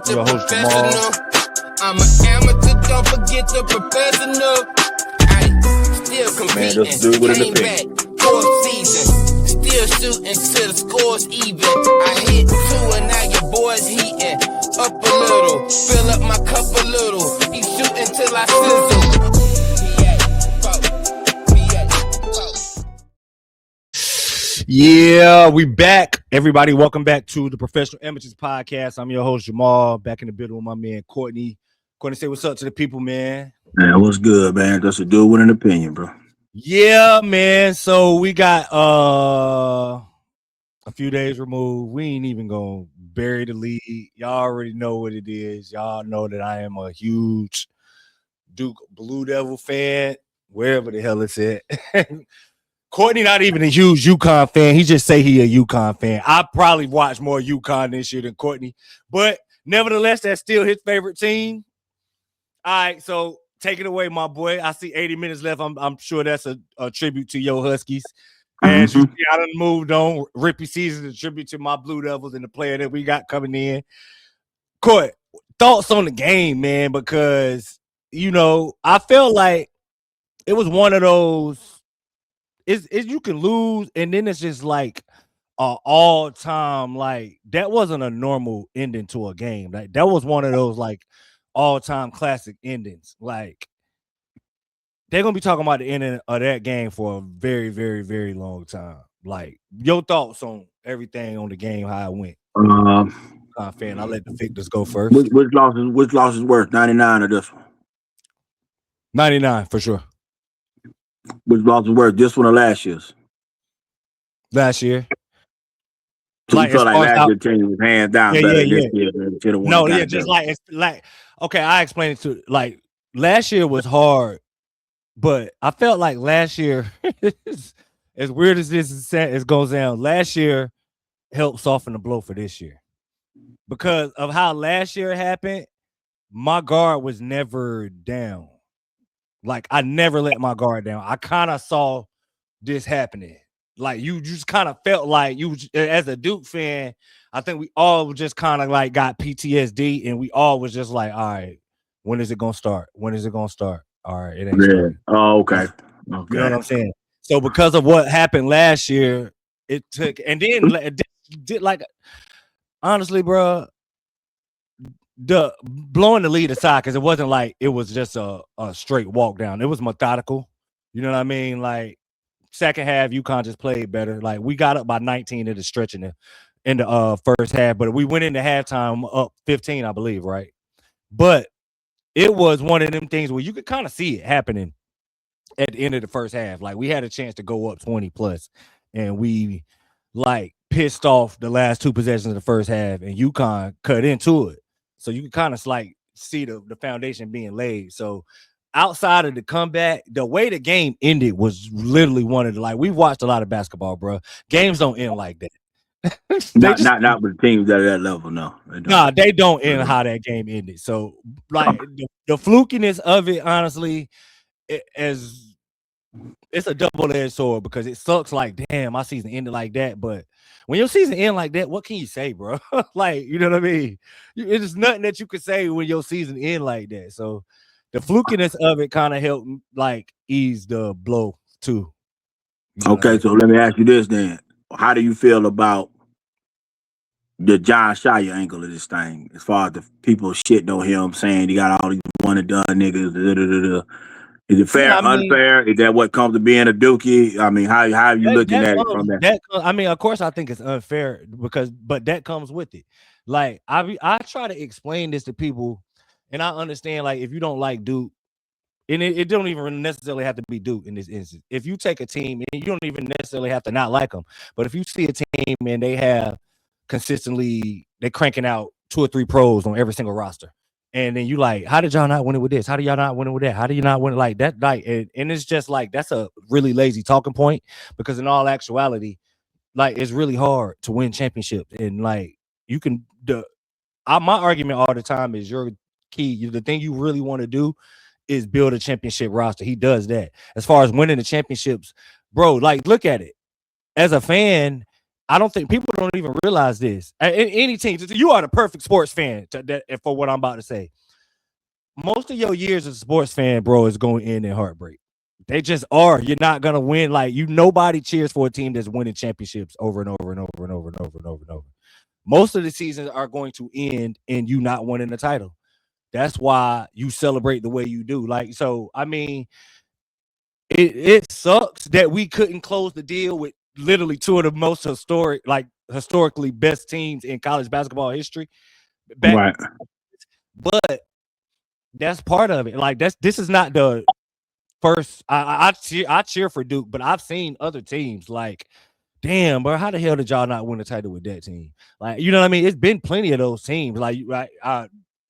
I'm your host, Jamal. I'm an amateur, don't forget the professional. Still competing, came back, fourth season. Still shooting till the score's even. I hit 2 and now your boy's heating. Up a little, fill up my cup a little. He shooting till I sizzle. Yeah, we back. Everybody, welcome back to the Professional Amateurs Podcast. I'm your host, Jamal, back in the building with my man, Courtney. Courtney, say what's up to the people, man. Man, what's good, man? That's a dude with an opinion, bro. Yeah, man. So we got a few days removed. We ain't even gonna bury the lead. Y'all already know what it is. Y'all know that I am a huge Duke Blue Devil fan, wherever the hell it's at. Courtney not even a huge UCONN fan. He just say he a UCONN fan. I probably watched more UCONN this year than Courtney, but nevertheless, that's still his favorite team. All right, so take it away, my boy. I see 80 minutes left. I'm sure that's a tribute to your Huskies. As you see, I done moved on. Rippy season, a tribute to my Blue Devils and the player that we got coming in. Court, thoughts on the game, man, because, you know, I felt like it was one of those, you can lose, and then it's just like all-time, like, that wasn't a normal ending to a game. Like, that was one of those, like, all-time classic endings. Like, they're gonna be talking about the ending of that game for a very, very, very long time. Like, your thoughts on everything on the game, how it went. Fan, I'll let the victors go first. Which loss is worse, 99 or this one? 99 for sure. Which loss is worse, this one or last year's? Last year. So like, you feel like last year's team was hands down better than this year. No, yeah, just like it's like, okay, I explained it to, like, last year was hard, but I felt like last year, as weird as this is goes down, last year helped soften the blow for this year. Because of how last year happened, my guard was never down. Like, I never let my guard down. I kind of saw this happening. Like, you just kind of felt like you, as a Duke fan, I think we all just kind of like got PTSD, and we all was just like, all right, when is it going to start? When is it going to start? All right, it ain't starting. Oh, okay. You know what I'm saying? So because of what happened last year, it took, and then did like, honestly, bro, the blowing the lead aside, because it wasn't like it was just a straight walk down. It was methodical. You know what I mean? Like, second half, UConn just played better. Like, we got up by 19 in the stretch in the first half, but we went into halftime up 15, I believe, right? But it was one of them things where you could kind of see it happening at the end of the first half. Like, we had a chance to go up 20 plus, and we like pissed off the last 2 possessions of the first half, and UConn cut into it. So you can kind of like see the foundation being laid. So outside of the comeback, the way the game ended was literally one of the, like, we've watched a lot of basketball, bro. Games don't end like that. not with teams that are at that level, no. They don't end how that game ended. So, like, the flukiness of it, honestly, it's a double-edged sword, because it sucks like, damn, my season ended like that. But when your season end like that, what can you say, bro? Like, you know what I mean? It's nothing that you could say when your season end like that. So the flukiness of it kind of helped, like, ease the blow too. Okay, so let me ask you this then. How do you feel about the John Shire angle of this thing, as far as the people shitting on him, saying he got all these one and done niggas? Is it fair, unfair? Is that what comes to being a Dookie? I mean, how are you looking at it from that? I mean, of course, I think it's unfair, but that comes with it. Like, I try to explain this to people, and I understand, like, if you don't like Duke, and it don't even necessarily have to be Duke in this instance. If you take a team, and you don't even necessarily have to not like them, but if you see a team and they have consistently, they're cranking out 2 or 3 pros on every single roster, and then you like, how did y'all not win it with this? How do y'all not win it with that? How do you not win it like that? Like, and it's just like, that's a really lazy talking point, because in all actuality, like, it's really hard to win championships. And like, you can, my argument all the time is your key. The thing you really want to do is build a championship roster. He does that. As far as winning the championships, bro, like, look at it. As a fan, I don't think people don't even realize this. Any team, you are the perfect sports fan for what I'm about to say. Most of your years as a sports fan, bro, is going to end in heartbreak. They just are. You're not gonna win. Like nobody cheers for a team that's winning championships over and over and over and over and over and over and over. Most of the seasons are going to end in you not winning the title. That's why you celebrate the way you do. Like, so I mean, it sucks that we couldn't close the deal with literally two of the most historically best teams in college basketball history. Right. But that's part of it. Like this is not the first. I cheer for Duke, but I've seen other teams like, damn, bro, how the hell did y'all not win the title with that team? Like, you know what I mean? It's been plenty of those teams. Like,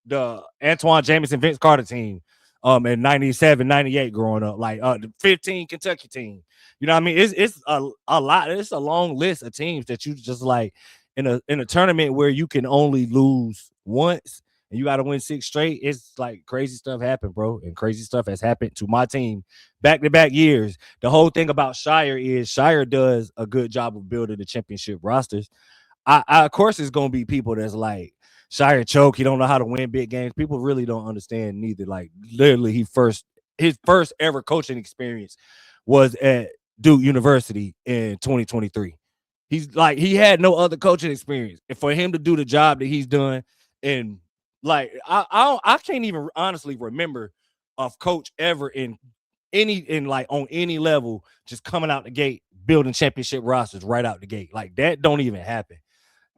the Antoine Jameson, Vince Carter team, in 97, 98 growing up, like the 15 Kentucky team. You know what I mean? It's a lot. It's a long list of teams that you just like in a tournament where you can only lose once and you got to win 6 straight. It's like crazy stuff happened, bro. And crazy stuff has happened to my team back-to-back years. The whole thing about Shire is Shire does a good job of building the championship rosters. I of course, it's going to be people that's like, Shire choke, he don't know how to win big games. People really don't understand neither. Like, literally, his first ever coaching experience was at Duke University in 2023. He's like, he had no other coaching experience. And for him to do the job that he's done, and like I can't even honestly remember a coach ever on any level just coming out the gate building championship rosters right out the gate. Like, that don't even happen.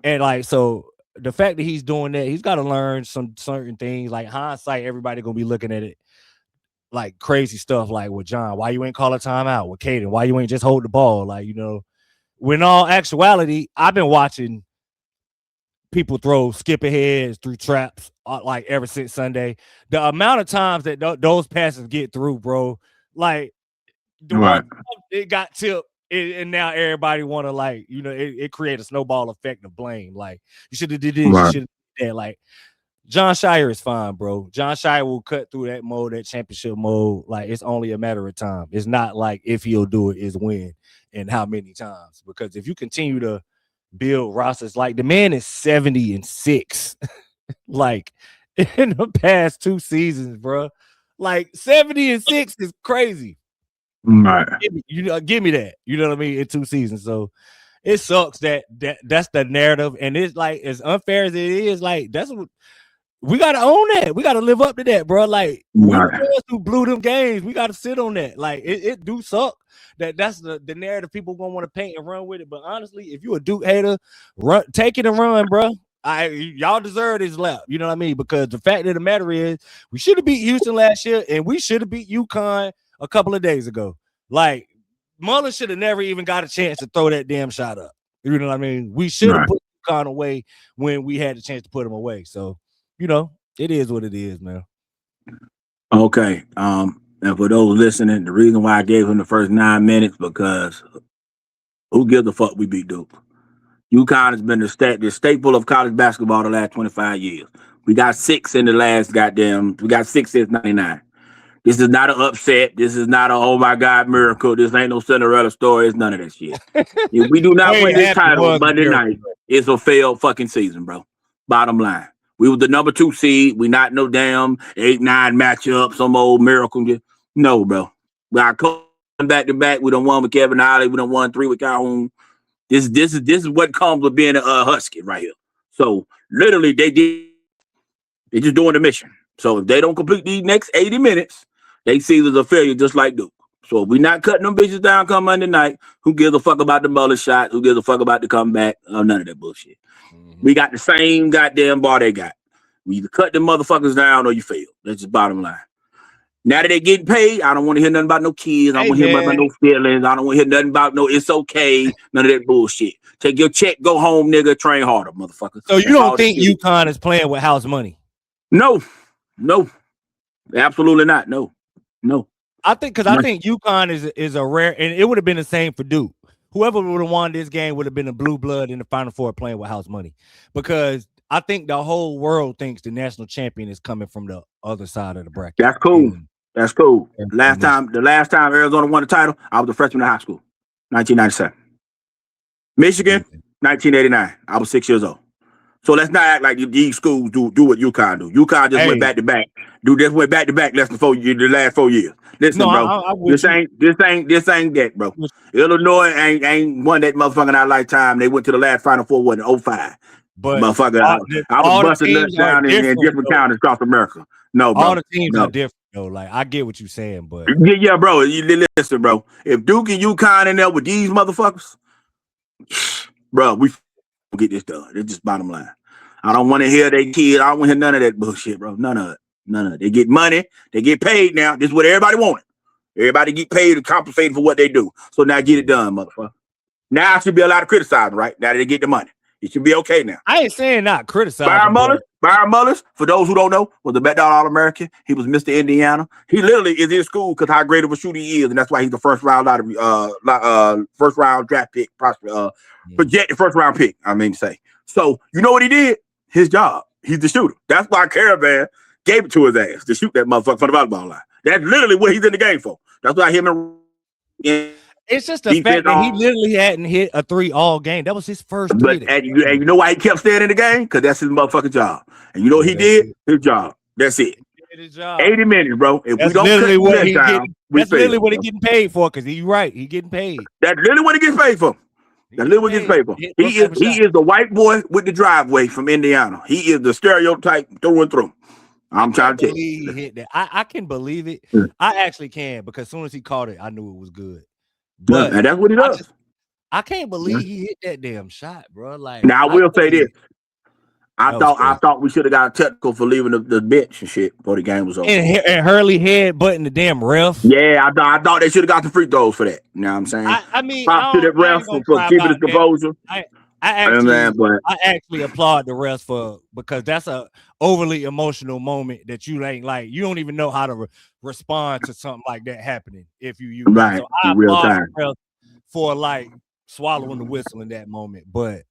And like, so the fact that he's doing that, he's got to learn some certain things. Like, hindsight, everybody gonna be looking at it like crazy stuff. Like with John, why you ain't call a timeout? With Caden, why you ain't just hold the ball? Like, you know, when all actuality, I've been watching people throw skip aheads through traps like ever since Sunday. The amount of times that those passes get through, bro, like the one it got tipped, and now everybody want to, like, you know, it create a snowball effect of blame. Like, you should have did this, you should have did that. Like, John Shire is fine, bro. John Shire will cut through that mode, that championship mode. Like, it's only a matter of time. It's not like if he'll do it, is when and how many times. Because if you continue to build rosters, like, the man is 70-6, like, in the past 2 seasons, bro. Like, 70-6 is crazy. Right. Give me that. You know what I mean? In 2 seasons. So it sucks that's the narrative. And it's like, as unfair as it is, like, that's what we gotta own that. We gotta live up to that, bro. Like, we the ones who blew them games. We gotta sit on that. Like, it do suck. That's the narrative people gonna want to paint and run with it. But honestly, if you a Duke hater, take it and run, bro. Y'all deserve this lap. You know what I mean? Because the fact of the matter is, we should have beat Houston last year, and we should have beat UConn a couple of days ago. Like, Mullen should have never even got a chance to throw that damn shot up. You know what I mean? We should have put UConn away when we had the chance to put him away. So, you know, it is what it is, man. Okay. And for those listening, the reason why I gave him the first 9 minutes, because who gives a fuck we beat Duke? UConn has been the staple of college basketball the last 25 years. We got 6 in the last we got 6 since 99. This is not an upset. This is not a, oh my God, miracle. This ain't no Cinderella story. It's none of that shit. If we do not win this title Monday night, it's a failed fucking season, bro. Bottom line. We were the number 2 seed. We not no damn 8-9 matchup, some old miracle. No, bro. We got back to back. We done won with Kevin Ollie. We done won 3 with Calhoun. This is what comes with being a Husky right here. So literally, they're just doing the mission. So if they don't complete these next 80 minutes, they see it as a failure, just like Duke. So if we not cutting them bitches down come Monday night, who gives a fuck about the Muller shot? Who gives a fuck about the comeback? None of that bullshit. Mm-hmm. We got the same goddamn bar they got. We either cut them motherfuckers down or you fail. That's just bottom line. Now that they getting paid, I don't want to hear nothing about no kids. I don't want to hear about no feelings. I don't want to hear nothing about no it's okay. None of that bullshit. Take your check, go home, nigga. Train harder, motherfucker. So you don't think UConn is playing with house money? No, absolutely not. No. I think UConn is a rare, and it would have been the same for Duke. Whoever would have won this game would have been a blue blood in the Final Four playing with house money, because I think the whole world thinks the national champion is coming from the other side of the bracket. That's cool. That's cool. The last time Arizona won the title, I was a freshman in high school, 1997. Michigan, 1989. I was 6 years old. So let's not act like these schools do what UConn do. UConn just went back to back. Went back to back less than the last 4 years. Listen, bro. This ain't that, bro. Illinois ain't won that motherfucker in our lifetime. They went to the last Final Four in 05. But motherfucker, I was busting nuts down in different counties across America. No, bro. All the teams are different, though. Like, I get what you're saying, but yeah, bro. Listen, bro. If Duke and UConn in there with these motherfuckers, bro, we get this done. It's just bottom line. I don't want to hear they kid. I don't want to hear none of that bullshit, bro. None of it. They get money. They get paid now. This is what everybody wanted. Everybody get paid and compensated for what they do. So now get it done, motherfucker. Now I should be allowed to criticize them, right? Now that they get the money. It should be okay now. I ain't saying not criticizing. Byron Mullins, for those who don't know, was the Bet All-American. He was Mr. Indiana. He literally is in school because how great of a shooter he is, and that's why he's the first round draft pick, projected first round pick. I mean to say. So you know what he did? His job. He's the shooter. That's why Caravan gave it to his ass to shoot that motherfucker from the volleyball line. That's literally what he's in the game for. That's why him and it's just the fact that he literally hadn't hit a 3 all game. That was his first 3. And you know why he kept staying in the game? Because that's his motherfucking job. And you know what he did? His job. That's it. His job. 80 minutes, bro. If that's we don't literally what he that's literally what he's getting paid for. Because he's right. He's getting paid. That's literally what he gets paid for. That's literally what he gets paid for. He is the white boy with the driveway from Indiana. He is the stereotype through and through. I'm trying to tell you. He hit that. I can believe it. I actually can, because as soon as he caught it, I knew it was good. But and that's what he does. I can't believe he hit that damn shot, bro. Like, now I will say this. I thought we should have got a technical for leaving the bench and shit before the game was over. And Hurley headbutting the damn ref. Yeah, I thought they should have got the free throws for that. You know what I'm saying? I mean, pop to the ref for keeping his composure. I actually applaud the refs because that's a overly emotional moment that you ain't like. You don't even know how to respond to something like that happening if you use right. So I applaud the refs for like swallowing the whistle in that moment. But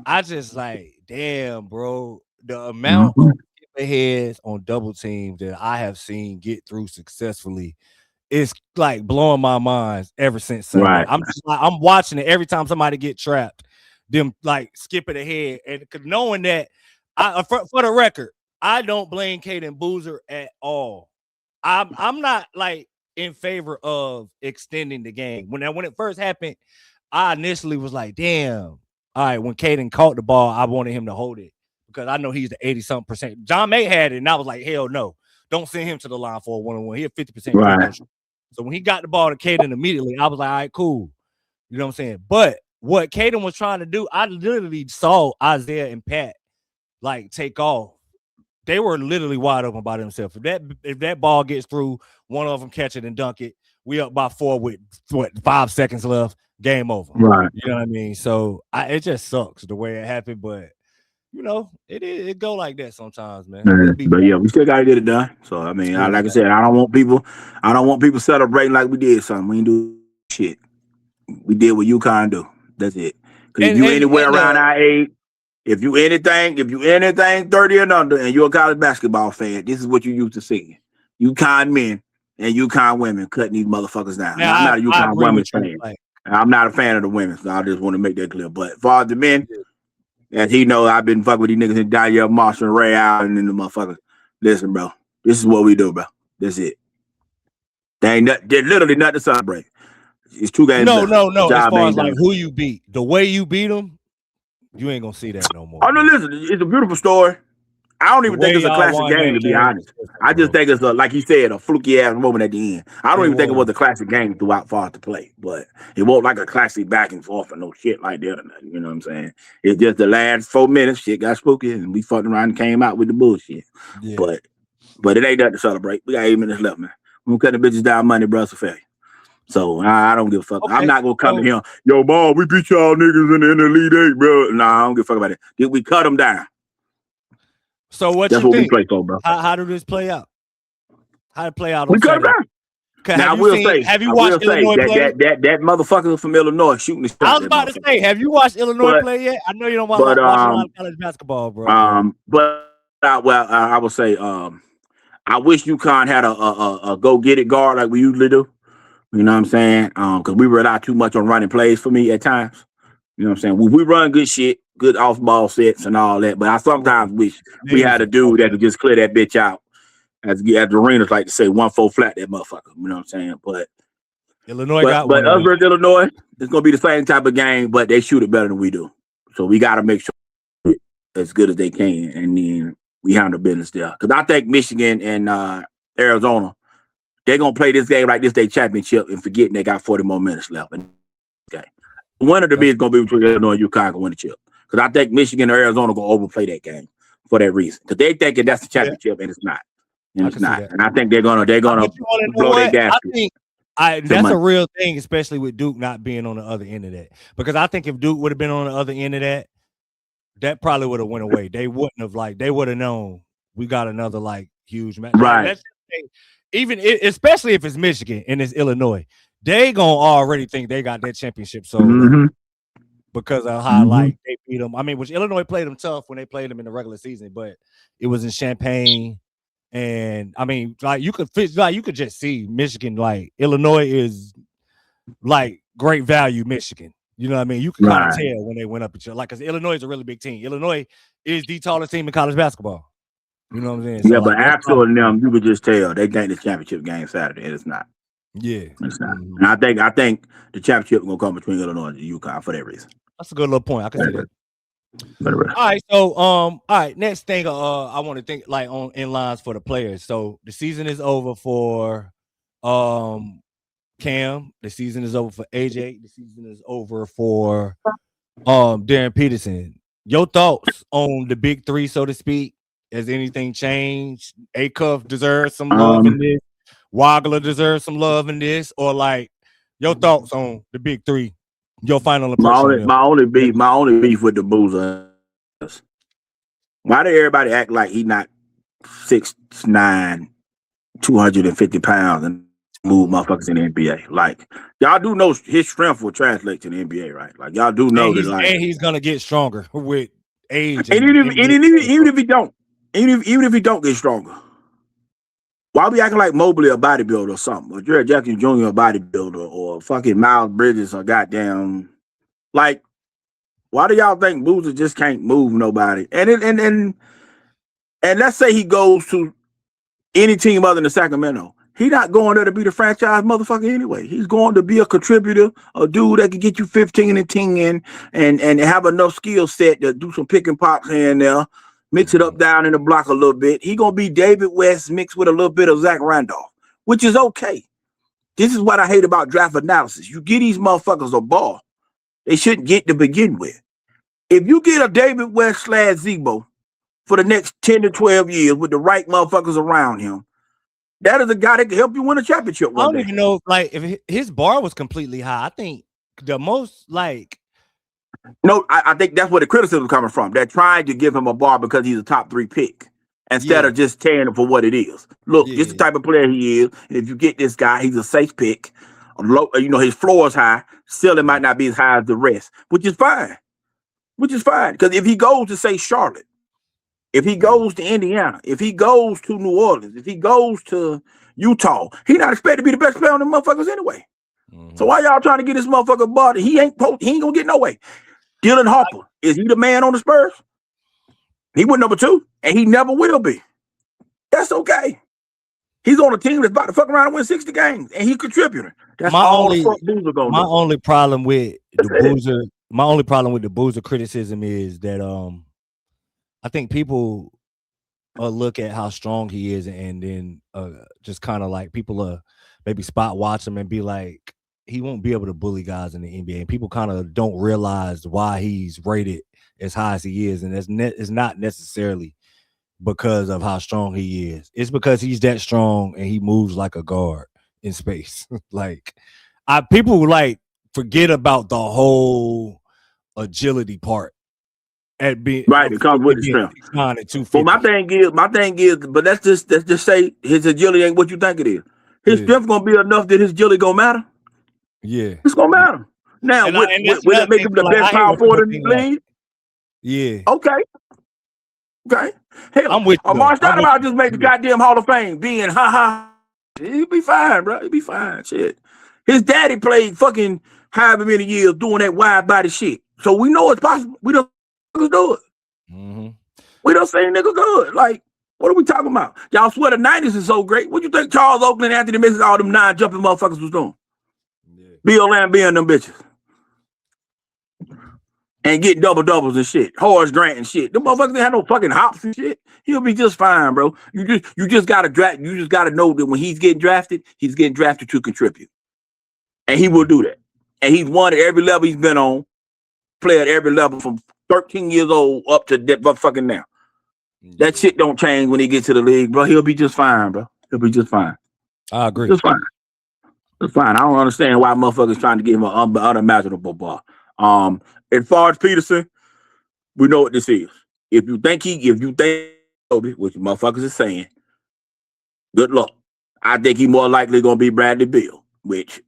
I just like, damn, bro, the amount of heads on double teams that I have seen get through successfully is like blowing my mind ever since Sunday. Right. I'm watching it every time somebody get trapped. Them like skipping ahead, and knowing that for the record, I don't blame Caden Boozer at all. I'm not like in favor of extending the game. When it first happened, I initially was like, damn. All right, when Caden caught the ball, I wanted him to hold it because I know he's the 80-something%. John May had it, and I was like, hell no. Don't send him to the line for a one-on-one. He had 50%. Right. So when he got the ball to Caden immediately, I was like, all right, cool. You know what I'm saying? But what Caden was trying to do, I literally saw Isaiah and Pat like take off. They were literally wide open by themselves. If that ball gets through, one of them catch it and dunk it, we up by 4 with 5 seconds left, game over. Right. You know what I mean? So it just sucks the way it happened, but you know, it go like that sometimes, man. But yeah, we still gotta get it done. So I mean, like I said, I don't want people celebrating like we did something. We ain't do shit. We did what UConn do. That's it. Because if you anywhere around our age, if you anything 30 and under, and you're a college basketball fan, this is what you used to see. UConn men and UConn women cutting these motherfuckers down. Now, I'm not a UConn women's fan. I'm not a fan of the women, so I just want to make that clear. But for the men, as he know, I've been fucking with these niggas in Danielle Marshall and Ray Allen and the motherfuckers. Listen, bro, this is what we do, bro. That's it. There's literally nothing to celebrate. It's 2 games. No. As far as like who you beat, the way you beat them, you ain't gonna see that no more. Oh no, listen, it's a beautiful story. I don't even think it's a classic game, to be honest. I just think it's like he said, a fluky ass moment at the end. I don't even think it was a classic game throughout far to play, but it wasn't like a classic back and forth or no shit like that or nothing. You know what I'm saying? It's just the last 4 minutes, shit got spooky, and we fucking around and came out with the bullshit. Yeah. But it ain't nothing to celebrate. We got 8 minutes left, man. We're gonna cut the bitches down money, bro. It's a failure. So I don't give a fuck. Okay. I'm not gonna come to him. Yo, ball, we beat y'all niggas in the Elite 8, bro. Nah, I don't give a fuck about it. Did we cut them down? So what That's you what think? We play for, bro. How did this play out? How did it play out? We cut them down. Now, have you watched Illinois play? That motherfucker from Illinois shooting the shot. I was about to say, have you watched Illinois play yet? I know you don't watch a lot of college basketball, bro. I would say, I wish UConn had a go get it guard like we usually do. You know what I'm saying? Because we relied too much on running plays for me at times. You know what I'm saying? We run good shit, good off ball sets and all that. But I sometimes wish we had a dude that could just clear that bitch out. As the arenas like to say, 1-4 flat that motherfucker. You know what I'm saying? But Illinois got but one of us versus Illinois, it's gonna be the same type of game, but they shoot it better than we do. So we gotta make sure as good as they can, and then we handle business there. Because I think Michigan and Arizona, they're gonna play this game like this day championship and forgetting they got 40 more minutes left. Okay, one of the bigs gonna be between Illinois and UConn can win the chip. Because I think Michigan or Arizona gonna overplay that game for that reason. Because they thinking that's the championship and it's not. And it's not. And I think they're gonna blow their gas. I think that's a real thing, especially with Duke not being on the other end of that. Because I think if Duke would have been on the other end of that, that probably would have went away. They wouldn't have they would have known we got another huge match. Right. Even especially if it's Michigan and it's Illinois, they gonna already think they got that championship because of how they beat them. I mean, which Illinois played them tough when they played them in the regular season, but it was in Champaign. And I mean, you could just see Michigan, Illinois is great value Michigan. You know what I mean? You can kind of tell when they went up each other. Because Illinois is a really big team. Illinois is the tallest team in college basketball. You know what I'm saying? Yeah, but Axel and them, you could just tell they think the championship game Saturday. It's not. Yeah. It's not. And I think the championship is gonna come between Illinois and UConn for that reason. That's a good little point. I can see that. All right, so all right, next thing I want to think on in lines for the players. So the season is over for Cam, the season is over for AJ, the season is over for Darren Peterson. Your thoughts on the big three, so to speak? Has anything changed? Acuff deserves some love in this. Wagler deserves some love in this, or your thoughts on the big three? Your final impression. My only beef with the Boozer is why did everybody act like he not 6'9", 250 pounds and move motherfuckers in the NBA? Y'all do know his strength will translate to the NBA, right? Y'all do know and he's gonna get stronger with age. And even if he don't, even if he don't get stronger, why we acting like Mobley a bodybuilder or something, or Jared Jackson Jr. a bodybuilder, or fucking Miles Bridges or goddamn why do y'all think Boozer just can't move nobody? And let's say he goes to any team other than Sacramento, he not going there to be the franchise motherfucker anyway. He's going to be a contributor, a dude that can get you 15 and 10 and have enough skill set to do some pick and pops here and there. Mix it up down in the block a little bit. He gonna be David West mixed with a little bit of Zach Randolph, which is okay. This is what I hate about draft analysis. You get these motherfuckers a ball they shouldn't get to begin with. If you get a David West / Zebo for the next 10 to 12 years with the right motherfuckers around him, that is a guy that can help you win a championship one day. I don't even know if his bar was completely high. I think the most No, I think that's where the criticism is coming from. They're trying to give him a bar because he's a top 3 pick instead of just tearing him for what it is. Look, this is the type of player he is. And if you get this guy, he's a safe pick. Low, his floor is high. Still, it might not be as high as the rest, which is fine. Because if he goes to, say, Charlotte, if he goes to Indiana, if he goes to New Orleans, if he goes to Utah, he's not expected to be the best player on the motherfuckers anyway. So why y'all trying to get this motherfucker bar? He ain't gonna get no way. Dylan Harper, is he the man on the Spurs? He went number 2, and he never will be. That's okay. He's on a team that's about to fuck around and win 60 games, and he contributing. That's all the fuck Boozer gonna do. My only problem with the Boozer criticism is that I think people look at how strong he is, and then just kind of people maybe spot watch him and be like, he won't be able to bully guys in the NBA. And people kind of don't realize why he's rated as high as he is. And it's not necessarily because of how strong he is. It's because he's that strong and he moves like a guard in space. People forget about the whole agility part. At being right, it comes with the strength. Well, my thing is, but let's just say his agility ain't what you think it is. His strength gonna be enough that his agility gonna matter. Yeah, it's gonna matter. Now, will it make him the best power forward in the league? Yeah. Okay. Hell, I'm with you. Amar Stoudemire just made the goddamn Hall of Fame. Being he'll be fine, bro. He'll be fine. Shit. His daddy played fucking however many years doing that wide body shit. So we know it's possible. We don't do it. Mm-hmm. We don't say nigga good. Like, what are we talking about? Y'all swear the 90s is so great. What you think Charles Oakley and Anthony Mason, all them 9 jumping motherfuckers was doing? Yeah. Bill Lambie and them bitches. And getting double-doubles and shit. Horace Grant and shit. Them motherfuckers didn't have no fucking hops and shit. He'll be just fine, bro. You just gotta draft. You just gotta know that when he's getting drafted to contribute. And he will do that. And he's won at every level he's been on. Play at every level from 13 years old up to that motherfucking now. That shit don't change when he gets to the league, bro. He'll be just fine, bro. He'll be just fine. I agree. Just fine. It's fine. I don't understand why motherfuckers trying to give him an unimaginable bar. As far as Peterson, we know what this is. If you think which motherfuckers is saying, good luck. I think he more likely gonna be Bradley Beal, which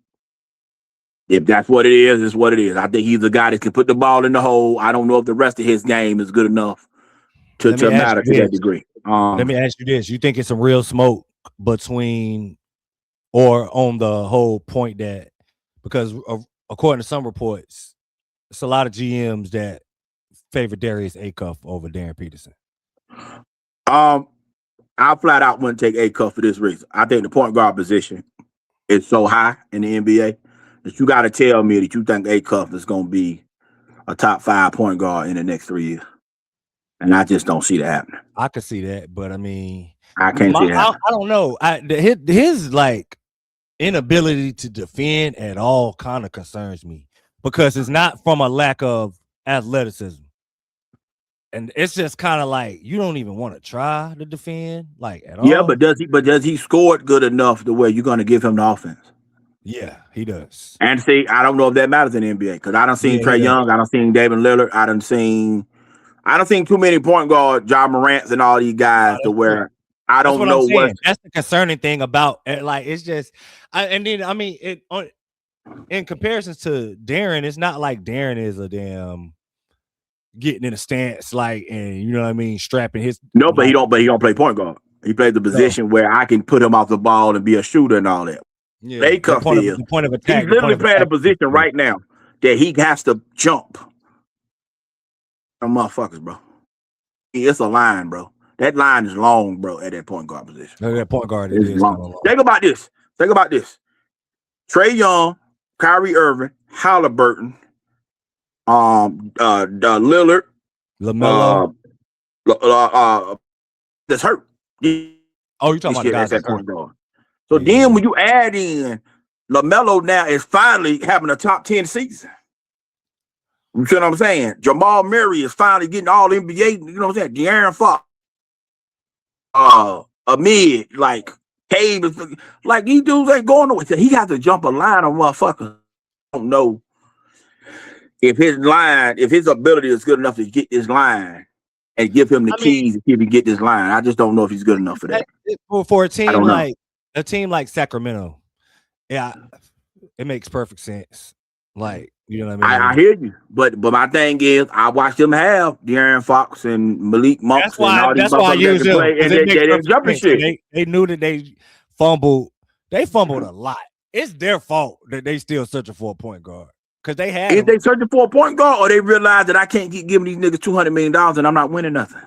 if that's what it is, it's what it is. I think he's a guy that can put the ball in the hole. I don't know if the rest of his game is good enough to matter to that degree. Let me ask you this. You think it's some real smoke between or on the whole point that, because according to some reports, it's a lot of GMs that favor Darius Acuff over Darren Peterson. I flat out wouldn't take Acuff for this reason. I think the point guard position is so high in the NBA that you got to tell me that you think Acuff is going to be a top 5 point guard in the next 3 years. And I just don't see that happening. I could see that, but I mean, I can't see that. I don't know. His like inability to defend at all kind of concerns me because it's not from a lack of athleticism, and it's just kind of like you don't even want to try to defend like at all. Yeah, but does he score it good enough to where you're going to give him the offense? Yeah, he does. And see, I don't know if that matters in the NBA because I don't seen Trae Young, I don't seen David Lillard, I don't seen too many point guard Ja Morants and all these guys to where I don't know what. That's the concerning thing about it. Like it's just, in comparisons to Darren, it's not like Darren is a damn getting in a stance like, and you know what I mean, strapping his. No, but he don't play point guard. He plays the position where I can put him off the ball and be a shooter and all that. Yeah, the point of attack. He's literally playing a position right now that he has to jump. Them motherfuckers, bro. It's a line, bro. That line is long, bro, at that point guard position. That point guard is long. Think about this. Trae Young, Kyrie Irving, Halliburton, Lillard, LaMelo. That's hurt. Oh, you're talking about the guys that point guard. So then when you add in LaMelo now is finally having a top 10 season. You see what I'm saying? Jamal Murray is finally getting all NBA, you know what I'm saying? De'Aaron Fox. Amid, like Cave is like these dudes ain't going nowhere. He has to jump a line on motherfuckers. I don't know if his ability is good enough to get this line and give him the keys if he can get this line. I just don't know if he's good enough for that. For a team like Sacramento, yeah, it makes perfect sense. Like, you know what I mean? I hear you, but my thing is, I watched them have De'Aaron Fox and Malik Monk. That's why I use them. And they didn't jump shit. They knew that they fumbled. They fumbled a lot. It's their fault that they still searching for a point guard because they had. Is they searching for a point guard, or they realize that I can't keep giving these niggas $200 million and I'm not winning nothing?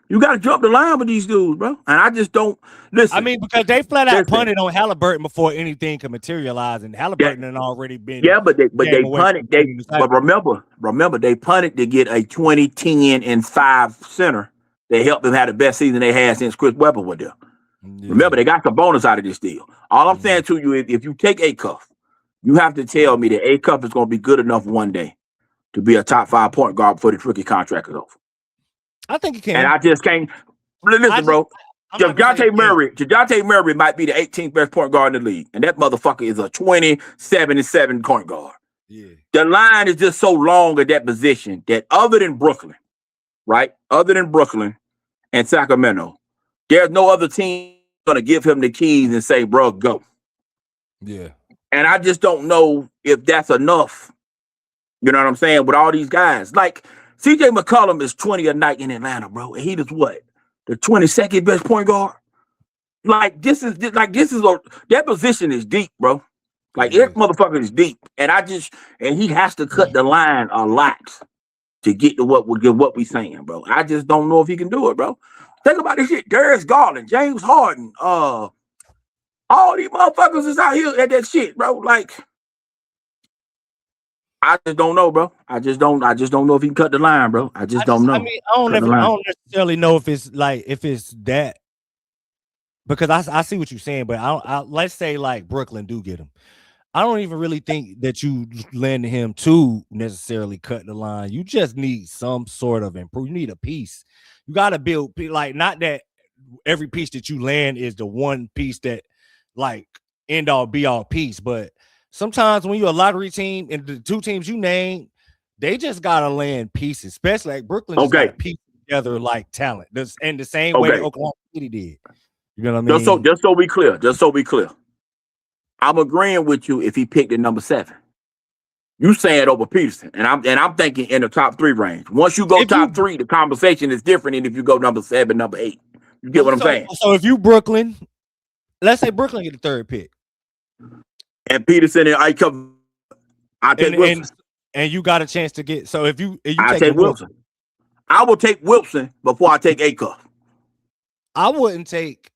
You got to jump the line with these dudes, bro. And I just don't listen. I mean, because they flat out punted on Halliburton before anything could materialize, and Halliburton had already been. Yeah, but they punted. But remember, they punted to get a 20, 10, and 5 center that helped them have the best season they had since Chris Webber was there. Yeah. Remember, they got the bonus out of this deal. All I'm saying to you is, if you take Acuff, you have to tell me that Acuff is going to be good enough one day to be a top 5 point guard before the rookie contract is over. I think he can. And I just can't. Listen, bro. Dejounte Murray might be the 18th best point guard in the league. And that motherfucker is a 27-7 point guard. Yeah. The line is just so long at that position that other than Brooklyn, right? Other than Brooklyn and Sacramento, there's no other team going to give him the keys and say, bro, go. Yeah. And I just don't know if that's enough. You know what I'm saying? With all these guys. Like, CJ McCollum is 20 a night in Atlanta, bro. And he is what? The 22nd best point guard? That position is deep, bro. Like, that motherfucker is deep. And he has to cut the line a lot to get to what we saying, bro. I just don't know if he can do it, bro. Think about this shit. Darius Garland, James Harden, all these motherfuckers is out here at that shit, bro. Like, I just don't know, bro. I just don't know if he can cut the line, bro. I don't know. I mean, I don't necessarily know if it's that, because I see what you're saying, but let's say like Brooklyn do get him. I don't even really think that you lend him to necessarily cut the line. You just need some sort of improve. You need a piece. You got to build, like, not that every piece that you land is the one piece that like end all be all piece, but sometimes when you're a lottery team and the two teams you name, they just gotta land pieces, especially like Brooklyn just gotta piece together like talent. In the same way that Oklahoma City did. You know what I mean? Just so we clear. I'm agreeing with you if he picked at number 7. You saying over Peterson, and I'm thinking in the top 3 range. Once you go top 3, the conversation is different than if you go number 7, number 8. You get what I'm saying? So if you Brooklyn, let's say Brooklyn get the 3rd pick, and Peterson and I take Wilson, and you got a chance to get. So if you I take Wilson. I will take Wilson before I take Acuff. I wouldn't take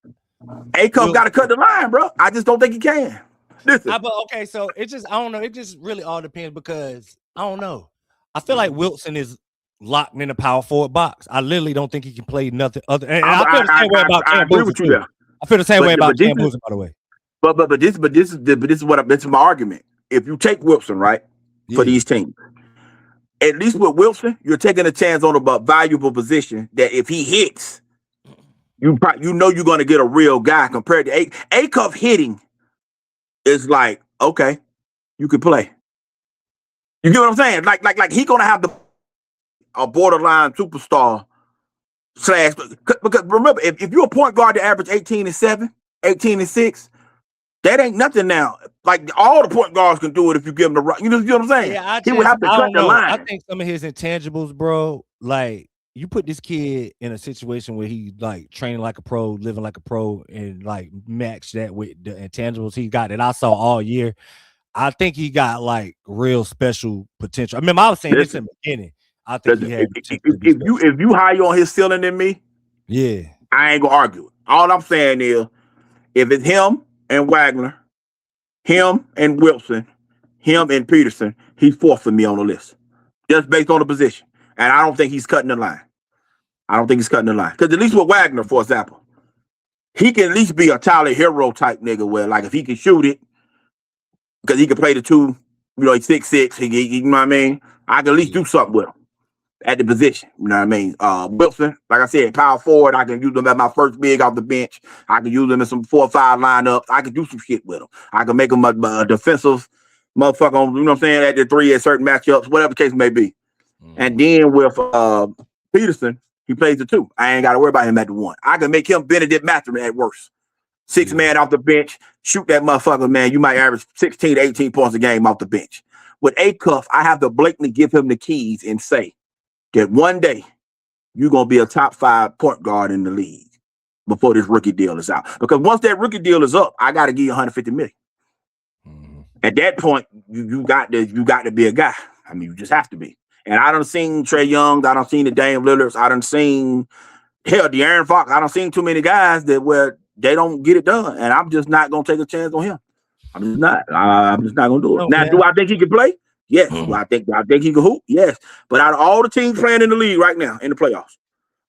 Acuff. Got to cut the line, bro. I just don't think he can. Listen. Okay, so it just, I don't know. It just really all depends, because I don't know. I feel like Wilson is locked in the power forward box. I literally don't think he can play nothing other. And I feel the same way about Cam Boozer. I feel the same way about Cam Boozer, by the way. But this is my argument. If you take Wilson, right, for these teams, at least with Wilson, you're taking a chance on a valuable position that if he hits, you know you're going to get a real guy compared to Acuff hitting. Is like, okay, you can play. You get what I'm saying? Like he gonna have a borderline superstar / because remember, if you're a point guard that average 18-7, 18-6, that ain't nothing now. Like all the point guards can do it if you give him the right. You know what I'm saying? Yeah, he would have to cut the line. I think some of his intangibles, bro, like, you put this kid in a situation where he like training like a pro, living like a pro, and like match that with the intangibles he got that I saw all year. I think he got like real special potential. I mean, I was saying this in the beginning. I think he had if you higher on his ceiling than me, yeah, I ain't gonna argue it. All I'm saying is, if it's him and Wagner, him and Wilson, him and Peterson, he's 4th for me on the list, just based on the position. And I don't think he's cutting the line. Because at least with Wagner, for example, he can at least be a Tyler Hero type nigga where, like, if he can shoot it, because he can play the 2, he's 6'6", you know what I mean? I can at least do something with him at the position, you know what I mean? Wilson, like I said, power forward, I can use him as my first big off the bench. I can use him in some 4 or 5 lineups. I can do some shit with him. I can make him a defensive motherfucker, you know what I'm saying, at the 3 at certain matchups, whatever the case may be. And then with Peterson, he plays the 2. I ain't got to worry about him at the 1. I can make him Benedict Mathurin at worst. 6 man off the bench, shoot that motherfucker, man. You might average 16 to 18 points a game off the bench. With Acuff, I have to blatantly give him the keys and say that one day you're going to be a top 5 point guard in the league before this rookie deal is out. Because once that rookie deal is up, I got to give you $150 million. At that point, you got to be a guy. I mean, you just have to be. And I done seen Trae Young, I done seen the Dame Lillards, I done seen De'Aaron Fox. I done seen too many guys where they don't get it done, and I'm just not gonna take a chance on him. I'm just not gonna do it. Do I think he can play? Yes. Do I think he can hoop? Yes. But out of all the teams playing in the league right now in the playoffs,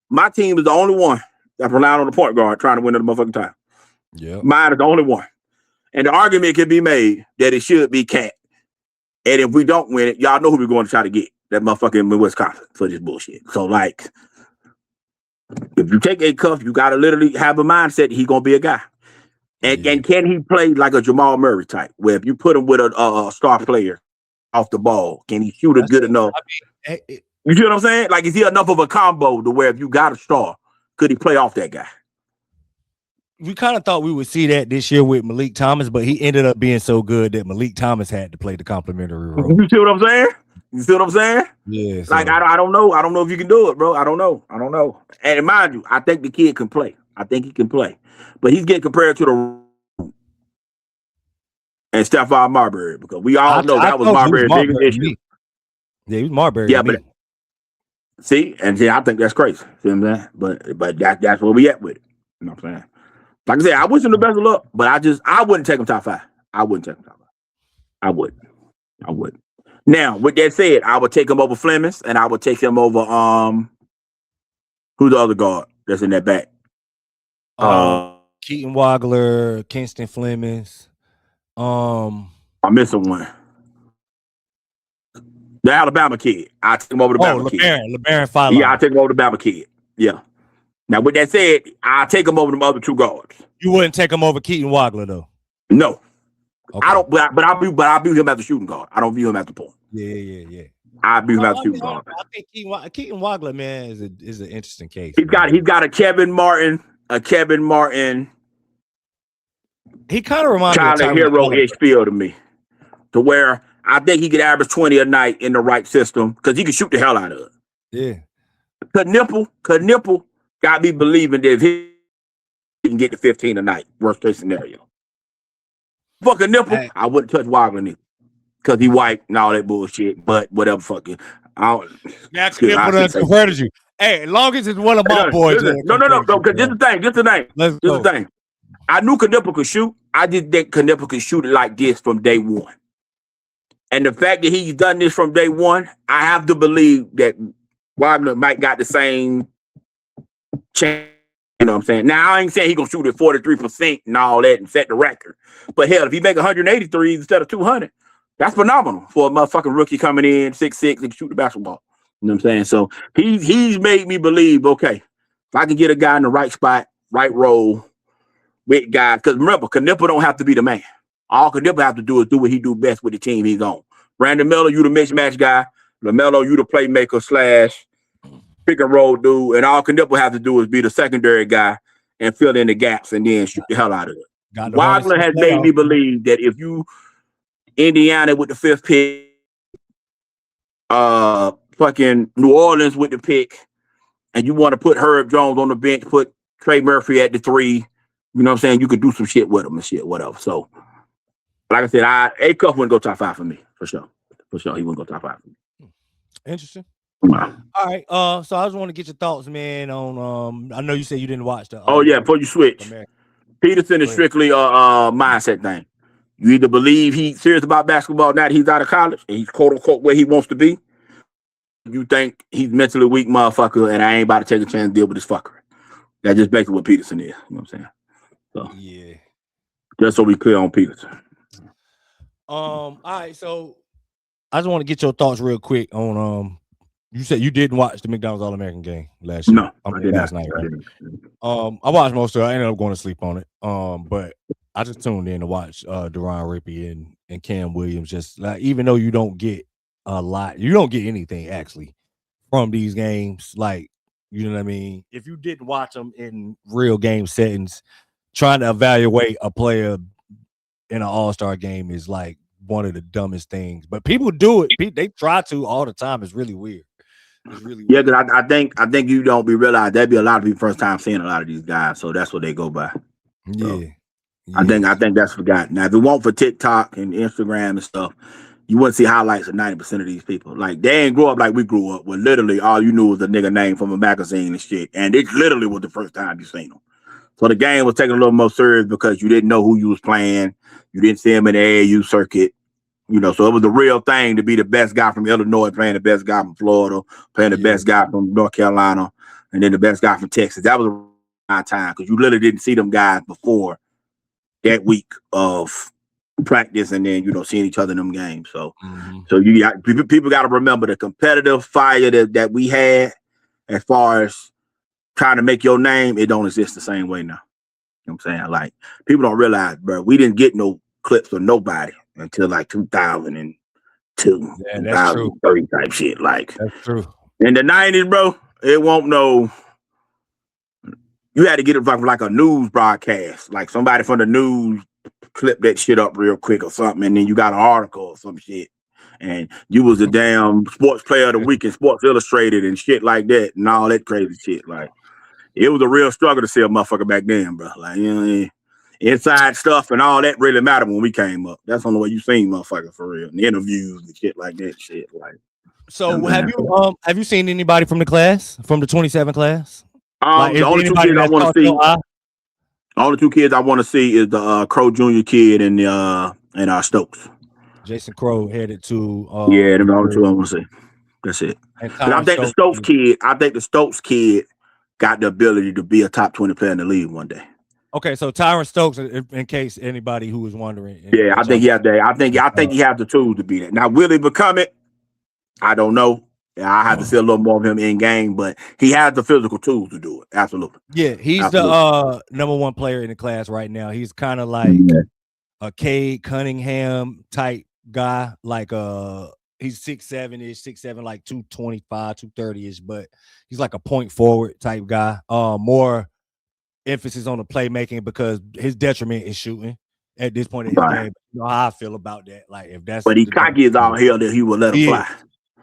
my team is the only one that's relying on the point guard trying to win the motherfucking time. Yeah, mine is the only one, and the argument can be made that it should be Cat. And if we don't win it, y'all know who we're going to try to get. That motherfucker in Wisconsin for this bullshit. So, like, if you take Acuff, you got to literally have a mindset he's going to be a guy. And can he play like a Jamal Murray type, where if you put him with a star player off the ball, can he shoot it good enough? I mean, you see what I'm saying? Like, is he enough of a combo to where if you got a star, could he play off that guy? We kind of thought we would see that this year with Malik Thomas, but he ended up being so good that Malik Thomas had to play the complimentary role. You see what I'm saying? You see what I'm saying? Yeah. Like, I don't know. I don't know if you can do it, bro. I don't know. And mind you, I think the kid can play. I think he can play. But he's getting compared to the and Stephon Marbury, because we all know that was Marbury's biggest issue. Yeah, he was Marbury. Yeah, See, and see, I think that's crazy. See what I'm saying? But that's where we at with it. You know what I'm saying? Like I said, I wish him the best of luck, but I wouldn't take him top 5. I wouldn't take him top 5. I wouldn't. I wouldn't. Now, with that said, I would take him over Flemings, and I would take him over who's the other guard that's in that back? Keaton Wagler, Kingston Flemings. I'm missing one. The Alabama kid. I take him over the Bama kid. LeBaron File. Yeah, I take him over the Bama kid. Yeah. Now, with that said, I take him over the other 2 guards. You wouldn't take him over Keaton Wagler though. No, okay. I don't. But I view him as a shooting guard. I don't view him as the point. Yeah. I view him as a shooting guard. I think Keaton Wagler, man, is an interesting case. He's got a Kevin Martin. He kind of reminds me of Tyler Hero-ish feel to me, to where I think he could average 20 a night in the right system because he can shoot the hell out of it. Yeah. Nipple got me believing that if he can get to 15 a night, worst case scenario. Fuck a nipple, I wouldn't touch Wagner neither because he white and all that bullshit. But whatever, fucking. That's nipple done converted you. Hey, as long as it's one of my boys. No. Because this is the thing. This is the thing. I knew Knipple could shoot. I just think Knipple could shoot it like this from day one. And the fact that he's done this from day one, I have to believe that Wagner might got the same chance. You know what I'm saying? Now, I ain't saying he's going to shoot at 43% and all that and set the record. But hell, if he make 183 instead of 200, that's phenomenal for a motherfucking rookie coming in 6'6" and shoot the basketball. You know what I'm saying? So he's made me believe, okay, if I can get a guy in the right spot, right role with guys, because remember, Knipple don't have to be the man. All Knipple have to do is do what he do best with the team he's on. Brandon Miller, you the mismatch guy. LaMelo, you the playmaker / pick and roll dude, and all Knipple have to do is be the secondary guy and fill in the gaps and then shoot the hell out of it. Wagner has made me believe that if you Indiana with the 5th pick, fucking New Orleans with the pick, and you want to put Herb Jones on the bench, put Trey Murphy at the 3, you know what I'm saying? You could do some shit with him and shit, whatever. So, like I said, A-Cuff wouldn't go top 5 for me, for sure. For sure, he wouldn't go top 5 for me. Interesting. Wow. All right. So I just want to get your thoughts, man, on I know you said you didn't watch the before you switch. Peterson is strictly a mindset thing. You either believe he's serious about basketball now that he's out of college and he's quote unquote where he wants to be. You think he's mentally weak motherfucker and I ain't about to take a chance to deal with this fucker. That's just basically what Peterson is. You know what I'm saying? So yeah. Just so we clear on Peterson. All right, so I just want to get your thoughts real quick on you said you didn't watch the McDonald's All-American game last year. No, last night, right? I watched most of it. I ended up going to sleep on it. But I just tuned in to watch Deron Rippey and Cam Williams. Just like, even though you don't get a lot, you don't get anything actually from these games. Like, you know what I mean? If you didn't watch them in real game settings, trying to evaluate a player in an all-star game is like one of the dumbest things. But people do it. They try to all the time. It's really weird. It's really weird. Yeah, because I think you don't be realized there'd be a lot of people first time seeing a lot of these guys, so that's what they go by. So, yeah. I think that's forgotten. Now, if it weren't for TikTok and Instagram and stuff, you wouldn't see highlights of 90% of these people. Like, they ain't grow up like we grew up, where literally all you knew was a nigga name from a magazine and shit. And it literally was the first time you seen them. So the game was taken a little more serious because you didn't know who you was playing. You didn't see him in the AAU circuit. You know, so it was a real thing to be the best guy from Illinois playing the best guy from Florida, playing the best guy from North Carolina, and then the best guy from Texas. That was a time because you literally didn't see them guys before that week of practice and then, you know, seeing each other in them games. So, so you got people got to remember the competitive fire that we had as far as trying to make your name. It don't exist the same way now. You know what I'm saying? Like, people don't realize, bro, we didn't get no clips of nobody until like 2002, yeah, 2003 type shit. Like, that's true. In the 90s, bro, it won't no. You had to get it from like a news broadcast, like somebody from the news clip that shit up real quick or something, and then you got an article or some shit, and you was the damn sports player of the week in Sports Illustrated and shit like that, and all that crazy shit. Like, it was a real struggle to see a motherfucker back then, bro. Like, you know, inside stuff and all that really mattered when we came up. That's the only way you seen motherfuckers for real. And interviews and shit like that. Shit, like, So have you seen anybody from the class, from the 27 class? Like, The is only two anybody kids I that's want to caught see, your eye? the only two kids I want to see is the Crow Junior kid and Stokes. Jason Crow headed to Yeah, them the only two I want to see. That's it. and Because I Tyron think the Stokes kid got the ability to be a top 20 player in the league one day. Okay, so Tyron Stokes, in case anybody who was wondering. Yeah, I think he has that. I think he has the tools to be that. Now, will he become it? I don't know. I have to see a little more of him in game, but he has the physical tools to do it. Absolutely. Yeah, he's Absolutely. the number one player in the class right now. He's kind of like a Cade Cunningham type guy. Like he's 6'7-ish, 6'7", like 225, 230-ish, but he's like a point forward type guy. More emphasis on the playmaking because his detriment is shooting at this point in his game. You know how I feel about that. Like, if that's but he cocky is out here that he will let him fly.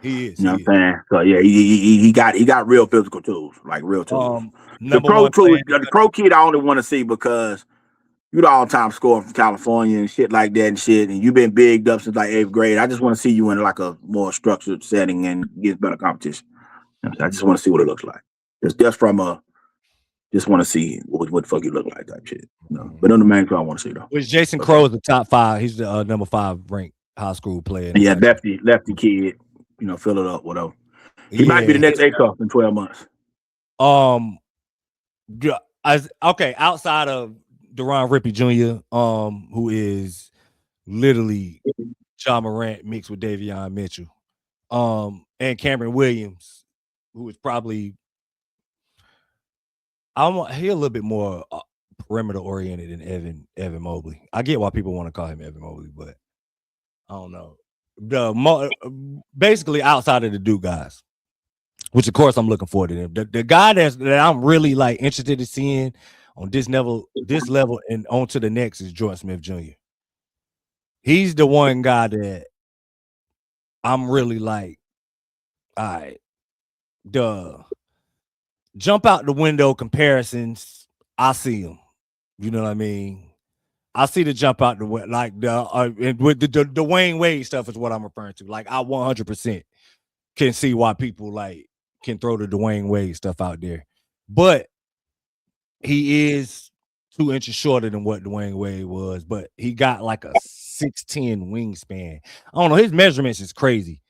He is. You know what I'm saying? So yeah, he got real physical tools, like real tools. The Crow kid I only want to see because you the all-time scorer from California and shit like that and shit, and you've been bigged up since like 8th grade. I just want to see you in like a more structured setting and get better competition. I just want to see what it looks like. Just want to see what the fuck you look like type shit. No. But on the main thing I want to see though. Which Jason Crow is the top 5. He's the number 5 ranked high school player. Yeah, lefty kid. You know, fill it up, whatever. He might be the next A-Cup in 12 months. Okay, outside of Deron Rippey Jr., who is literally Ja Morant mixed with Davion Mitchell, and Cameron Williams, who is probably he a little bit more perimeter oriented than Evan Mobley. I get why people want to call him Evan Mobley, but I don't know. Basically outside of the Duke guys, which of course I'm looking forward to them. The guy that I'm really like interested in seeing on this level and on to the next is Jordan Smith Jr. He's the one guy that I'm really like, all right, the jump out the window comparisons, I see them. You know what I mean? I see the jump out the way, like with the Dwayne Wade stuff is what I'm referring to. Like I 100% can see why people like can throw the Dwayne Wade stuff out there, but he is 2 inches shorter than what Dwayne Wade was. But he got like a 6'10" wingspan. I don't know. His measurements is crazy.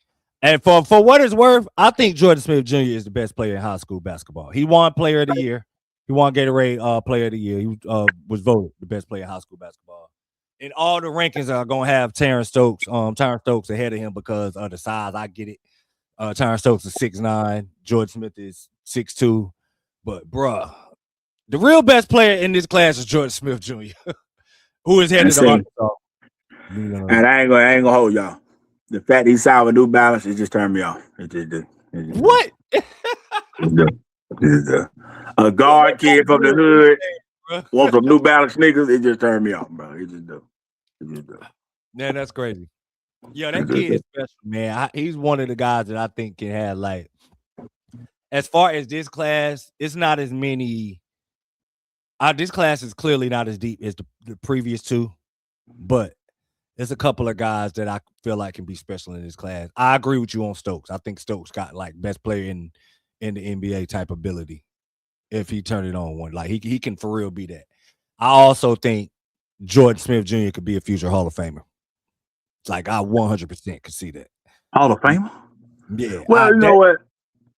And for what it's worth, I think Jordan Smith Jr. is the best player in high school basketball. He won Player of the Year. He won Gatorade Player of the Year. He was voted the best player in high school basketball. And all the rankings are gonna have Terrence Stokes ahead of him because of the size. I get it. Terrence Stokes is 6'9", Jordan Smith is 6'2". But bruh, the real best player in this class is Jordan Smith Jr., who is headed to Arkansas. And I ain't gonna hold y'all. The fact he signed with New Balance, it just turned me off. It just did. What? A guard kid from the hood wants some New Balance sneakers. It just turned me off, bro. It just do. Man, that's crazy. Yeah, that kid is special, man. He's one of the guys that I think can have like, as far as this class, it's not as many. This class is clearly not as deep as the previous two, but there's a couple of guys that I feel like can be special in this class. I agree with you on Stokes. I think Stokes got like best player in the NBA type ability if he turned it on one. Like he can for real be that. I also think Jordan Smith Jr. could be a future Hall of Famer. It's like I 100% could see that. Hall of Famer? Yeah. Well, you know what?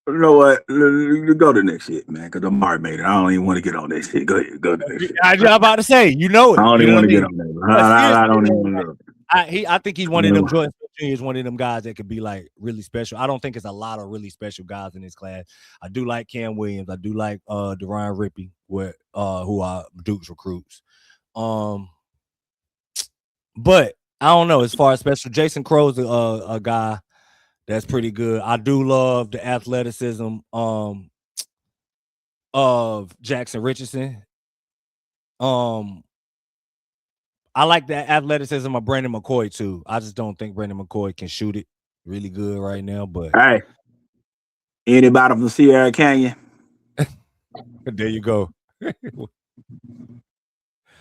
Go to the next shit, man, because I'm already made it. I don't even want to get on that shit. Go ahead. Go to the next shit. I'm about to say, you know it. I don't even want to get on that. I don't even know. I think he's one of them. Jordan Smith Jr. is one of them guys that could be like really special. I don't think it's a lot of really special guys in this class. I do like Cam Williams. I do like Deron Rippey, who are Duke's recruits. But I don't know. As far as special, Jason Crow's a guy that's pretty good. I do love the athleticism of Jackson Richardson. I like the athleticism of Brandon McCoy too. I just don't think Brandon McCoy can shoot it really good right now. But hey, anybody from Sierra Canyon? There you go.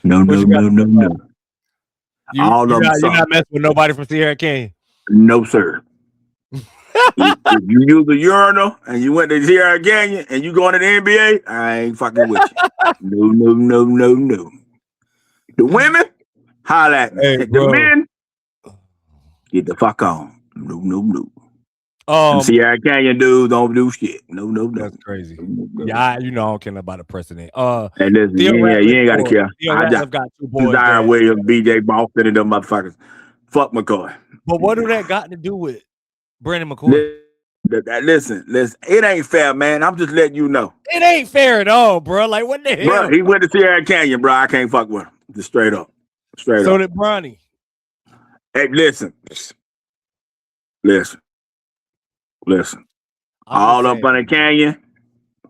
No. You're not messing with nobody from Sierra Canyon. No, sir. If you use a urinal and you went to Sierra Canyon and you going to the NBA, I ain't fucking with you. No. The women, holla at me. Hey, The bro. men, get the fuck on. No. Them Um, Sierra Canyon dudes don't do shit. No. that's crazy. No. Yeah, I don't care about the precedent. Hey, listen, Theo you ain't got to Ratliff care. I just got two boys Desire that. Williams, BJ Boston, and them motherfuckers. Fuck McCoy. But what do that got to do with Brandon McCoy? Listen, it ain't fair, man. I'm just letting you know. It ain't fair at all, bro. Like, what the hell? Bro, he went to Sierra Canyon, bro. I can't fuck with him. Just straight up. So did Bronny. Hey, listen. All up on the canyon,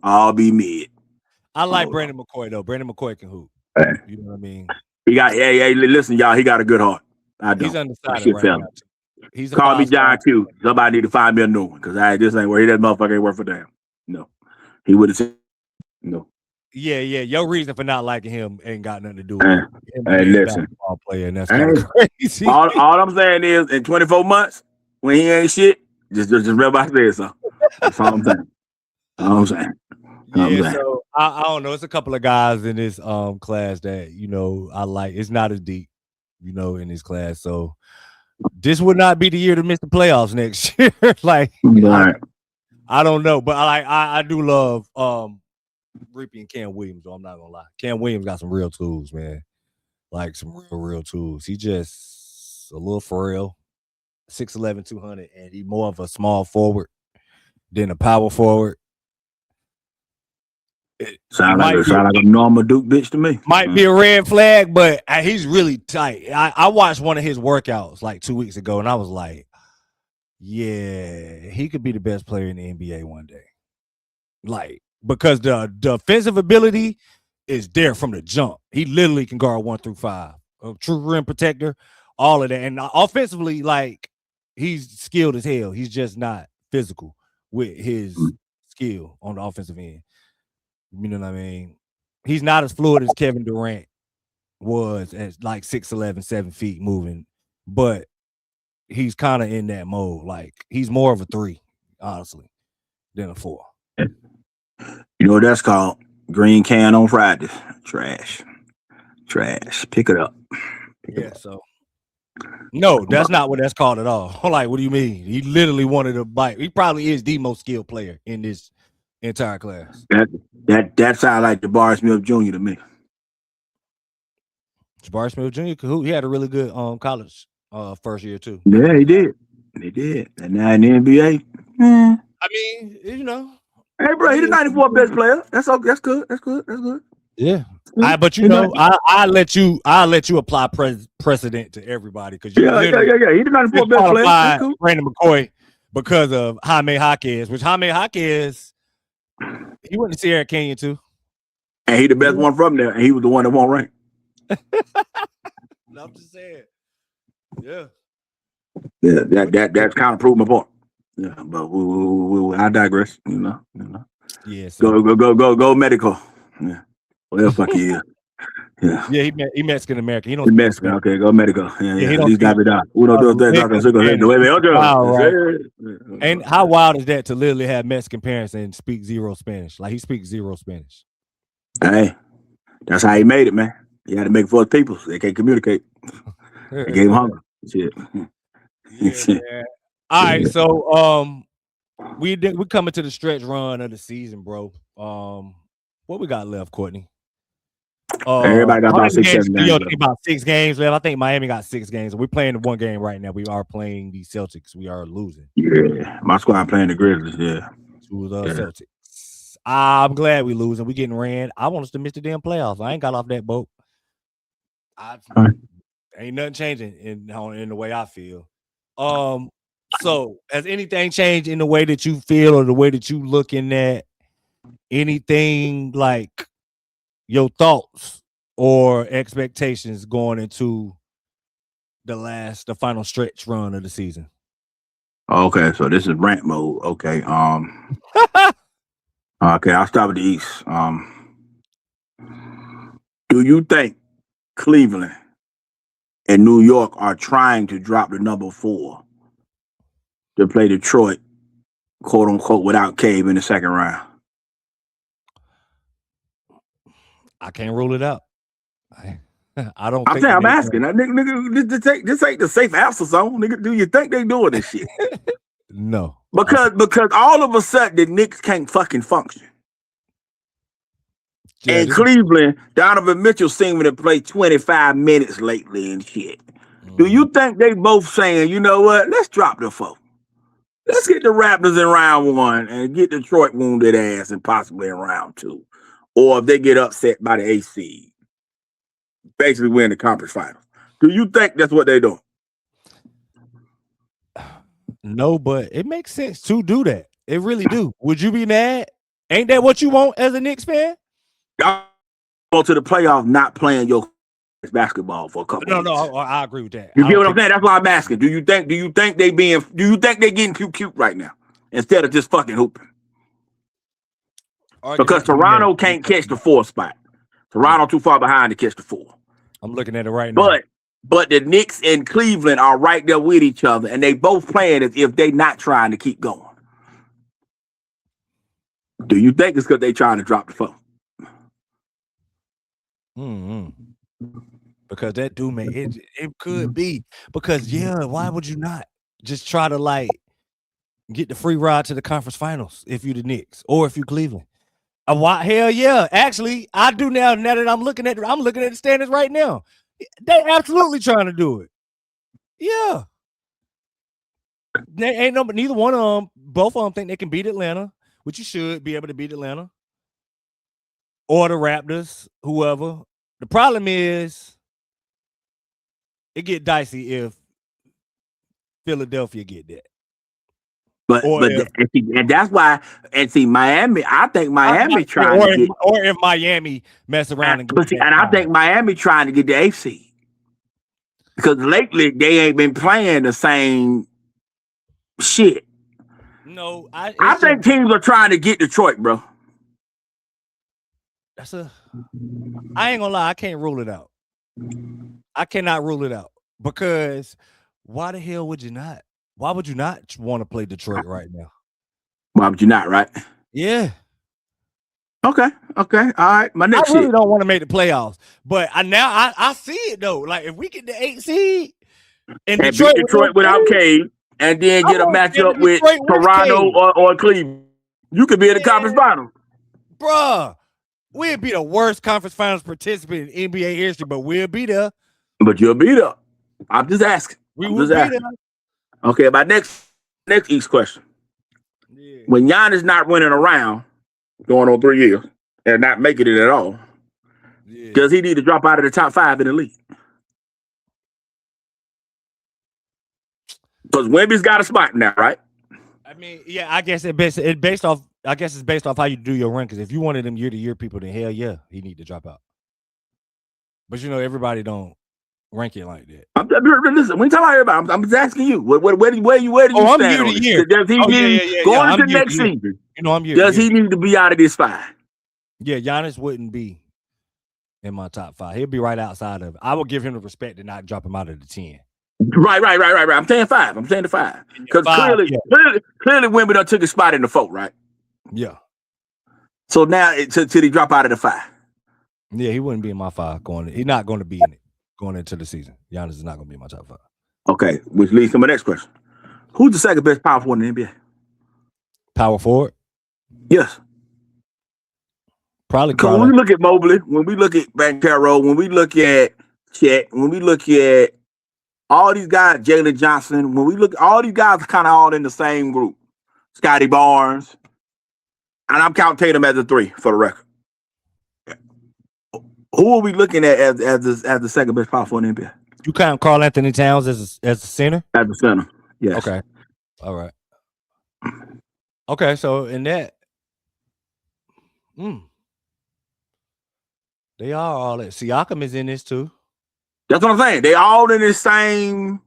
all be mid. I like Brandon McCoy, though. Brandon McCoy can hoop. Hey. You know what I mean? He got, listen, y'all, he got a good heart. I don't. He's undecided right now. He's a Call me John Q. Somebody need to find me a new one because this ain't where that motherfucker ain't worth a damn. No. He would have said no. Yeah. Your reason for not liking him ain't got nothing to do with him. Hey, listen. Basketball player, and that's kind of crazy. All I'm saying is in 24 months, when he ain't shit, just remember I said so. That's all I'm saying. So I don't know. It's a couple of guys in this class that I like. It's not as deep, in this class. So this would not be the year to miss the playoffs next year. Like, right. I don't know, but I do love Rippy and Cam Williams. Though I'm not gonna lie, Cam Williams got some real tools, man. Like some real tools. He just a little frail, 6'11", 200, and he more of a small forward than a power forward. Sound like a normal Duke bitch to me. Might be a red flag, but he's really tight. I watched one of his workouts like 2 weeks ago, and I was like, yeah, he could be the best player in the NBA one day. Like, because the offensive ability is there from the jump. He literally can guard 1 through 5. A true rim protector, all of that. And offensively, like, he's skilled as hell. He's just not physical with his skill on the offensive end. You know what I mean? He's not as fluid as Kevin Durant was at like 6'11", 7 feet moving, but he's kind of in that mode. Like, he's more of a 3, honestly, than a 4. You know what that's called? Green can on Friday. Trash. Pick it up. So no, that's not what that's called at all. Like, what do you mean? He literally wanted to bite. He probably is the most skilled player in this entire class. That sounds like Jabari Smith Jr. to me. Jabari Smith Jr. He had a really good college first year too. Yeah, he did. And now in the NBA. I mean, Hey, bro, he's the 94th best player. That's good. That's good. Yeah. But I let you apply precedent to everybody because yeah. He's the 94th best player. That's cool. Brandon McCoy because of Jaime Jaquez, which Jaime Jaquez, he went to Sierra Canyon too. And he the best one from there, and he was the one that won't rank. I'm just saying. Yeah. Yeah, that's kind of proved my point. Yeah, but I digress. Yeah. So. Go medical. Yeah. Well, fuck you. Yeah. Yeah, he Mexican American. He don't. He's Mexican. Okay, go medical. Yeah. He don't. He's got it out. Uno, dos, tres, And how wild is that to literally have Mexican parents and speak zero Spanish? Like, he speaks zero Spanish. Hey, that's how he made it, man. He had to make it for his people. They can't communicate. They gave him hunger. Shit. Yeah, man. All right, so we coming to the stretch run of the season, bro. What we got left, Courtney? Everybody got about 6 games. About 6 games left. I think Miami got 6 games. We're playing the one game right now. We are playing the Celtics. We are losing. Yeah, my squad playing the Grizzlies. Yeah, to the Celtics. I'm glad we losing. We getting ran. I want us to miss the damn playoffs. I ain't got off that boat. Ain't nothing changing in the way I feel. So has anything changed in the way that you feel or the way that you looking at anything, like your thoughts or expectations going into the final stretch run of the season? Okay, so this is rant mode. Okay. Okay, I'll start with the East. Do you think Cleveland and New York are trying to drop the number 4 to play Detroit quote unquote, without Cave in the second round? I can't rule it out. I don't I'm think saying, the I'm Knicks asking. Nigga, this ain't the safe answer zone. Nigga, do you think they doing this shit? No. Because all of a sudden the Knicks can't fucking function. Yeah, In Cleveland, Donovan Mitchell seemed to play 25 minutes lately and shit. Do you think they both saying, you know what? Let's drop the 4. Let's get the Raptors in round 1 and get Detroit wounded ass and possibly in round 2. Or if they get upset by the 8th seed, basically win the conference finals. Do you think that's what they're doing? No, but it makes sense to do that. It really do. Would you be mad? Ain't that what you want as a Knicks fan? Y'all go to the playoffs not playing your basketball for a couple No, weeks. no, I agree with that. You get what I'm saying? That's why I'm asking. Do you think they getting cute right now instead of just fucking hooping? Because Toronto can't catch the 4 spot. Toronto too far behind to catch the 4. I'm looking at it right now. But the Knicks and Cleveland are right there with each other, and they both playing as if they not trying to keep going. Do you think it's because they trying to drop the 4? Because that do make it could be. Because why would you not just try to like get the free ride to the conference finals if you the Knicks or if you Cleveland? Hell yeah. Actually, I do now that I'm looking at the standings right now. They absolutely trying to do it. Yeah. They ain't neither one of them, both of them think they can beat Atlanta, which you should be able to beat Atlanta. Or the Raptors, whoever. The problem is it get dicey if Philadelphia get that. And that's why, and see, Miami, I think Miami trying to get, or if Miami mess around and get and I think Miami trying to get the 8th seed. Because lately they ain't been playing the same shit. No, I think teams are trying to get Detroit, bro. I ain't gonna lie, I can't rule it out. I cannot rule it out because why the hell would you not? Why would you not want to play Detroit right now? Why would you not, right? Yeah. Okay. All right. My next I really don't want to make the playoffs, but I see it though. Like if we get the 8th seed and beat Detroit without Cade, and then get a matchup with Toronto or Cleveland, you could be in the conference finals. Bruh, we'd be the worst conference finals participant in NBA history, but we'll be there. But you'll be there. I'm just asking. We will be there. Okay, my next East question. Yeah. When Giannis not winning around, going on 3 years, and not making it at all, does he need to drop out of the top 5 in the league? Because Wemby's got a spot now, right? I mean, yeah, I guess it's based off how you do your rankings. If you wanted them year-to-year people, then hell yeah, he need to drop out. But everybody don't rank it like that. Listen, when you talk about everybody, I'm just asking you, where do you I'm stand on year-to-year. Does he need going into next season? I'm year. Does he need to be out of this 5? Yeah, Giannis wouldn't be in my top 5. He'll be right outside of it. I will give him the respect and not drop him out of the 10. Right. I'm saying 5. I'm saying the 5. Because clearly Wemby done took a spot in the 4, right? Yeah. So now till he drop out of the 5. Yeah, he wouldn't be in my 5 he's not going to be in it going into the season. Giannis is not going to be in my top 5. Okay, which leads to my next question. Who's the second best power forward in the NBA? Power forward? Yes. Probably. Because when we look at Mobley, when we look at Banchero, when we look at Chet, when we look at all these guys, Jalen Johnson, when we look, all these guys are kind of all in the same group. Scotty Barnes, and I'm counting Tatum as a 3 for the record. Who are we looking at as the second best power forward in the NBA? You count Karl Anthony Towns as a center? As a center, yes. Okay. All right. Okay, so in that, they are all that. Siakam is in this too. That's what I'm saying. They all in the same.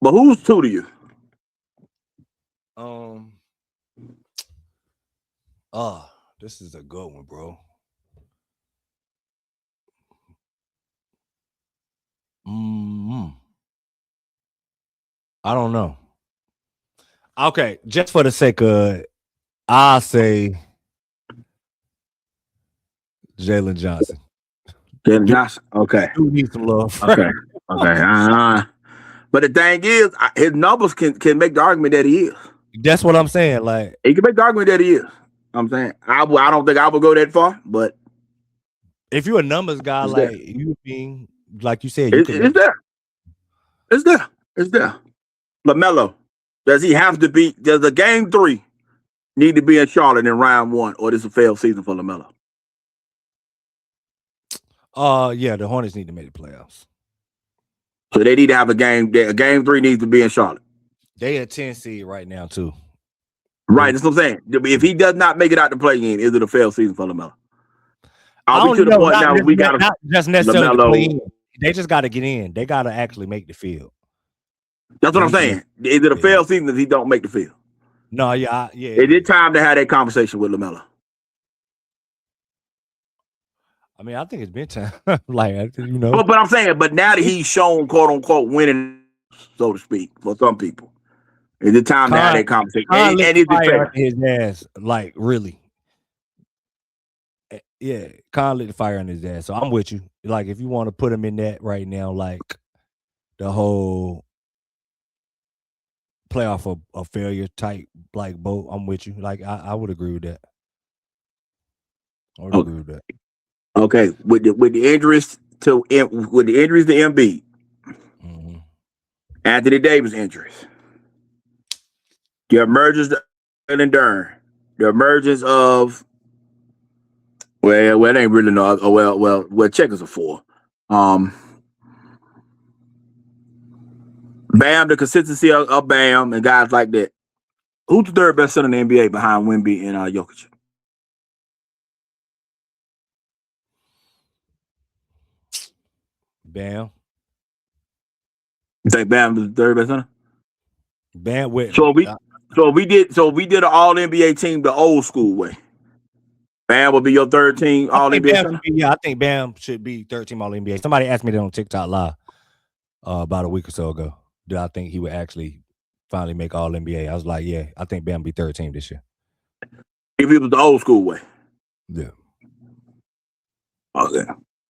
But who's 2 to you? This is a good one, bro. I don't know. Okay, just for the sake of it, I'll say Jalen Johnson. Jalen Johnson. Okay. Do need some love. Okay. Okay. But the thing is, his numbers can make the argument that he is. That's what I'm saying. Like, He can make the argument that he is. I'm saying I don't think I would go that far, but if you're a numbers guy, it's like there. you being, like you said, you can. It's there. It's there. It's there. LaMelo, does he have to be? Does the game 3 need to be in Charlotte in round 1, or this is a failed season for LaMelo? Yeah, the Hornets need to make the playoffs. So they need to have a game. Game 3 needs to be in Charlotte. They a 10 seed right now too. Right, that's what I'm saying. If he does not make it out the play-in, is it a failed season for LaMelo? I Are we to the point now we got not just necessarily LaMelo. play in. They just got to get in. They got to actually make the field. That's what I'm saying. Is it a failed season if he don't make the field? No, yeah. Is it time to have that conversation with LaMelo? I mean, I think it's been time. Like, you know. But I'm saying, but now that he's shown, quote unquote, winning, so to speak, for some people, is it time to have that conversation? And is it fair? His ass, like, really. Yeah, Khan lit the fire on his ass. So I'm with you. Like, if you want to put him in that right now, like the whole playoff of failure type, like boat, I'm with you. Like, I would agree with that. I would agree with that. Okay, with the injuries to Embiid, Anthony Davis injuries, the emergence of Jalen Duren, the emergence of well, it ain't really no. Well, checkers are 4. Bam, the consistency of Bam and guys like that. Who's the third best center in the NBA behind Wemby and Jokic? Bam. You think Bam is the third best center? Bam with so we did an all NBA team the old school way. Bam will be your third team all NBA. I think Bam should be third team all NBA. Somebody asked me that on TikTok Live about a week or so ago. Did I think he would actually finally make all NBA? I was like, yeah, I think Bam will be third team this year. If it was the old school way. Yeah. Okay.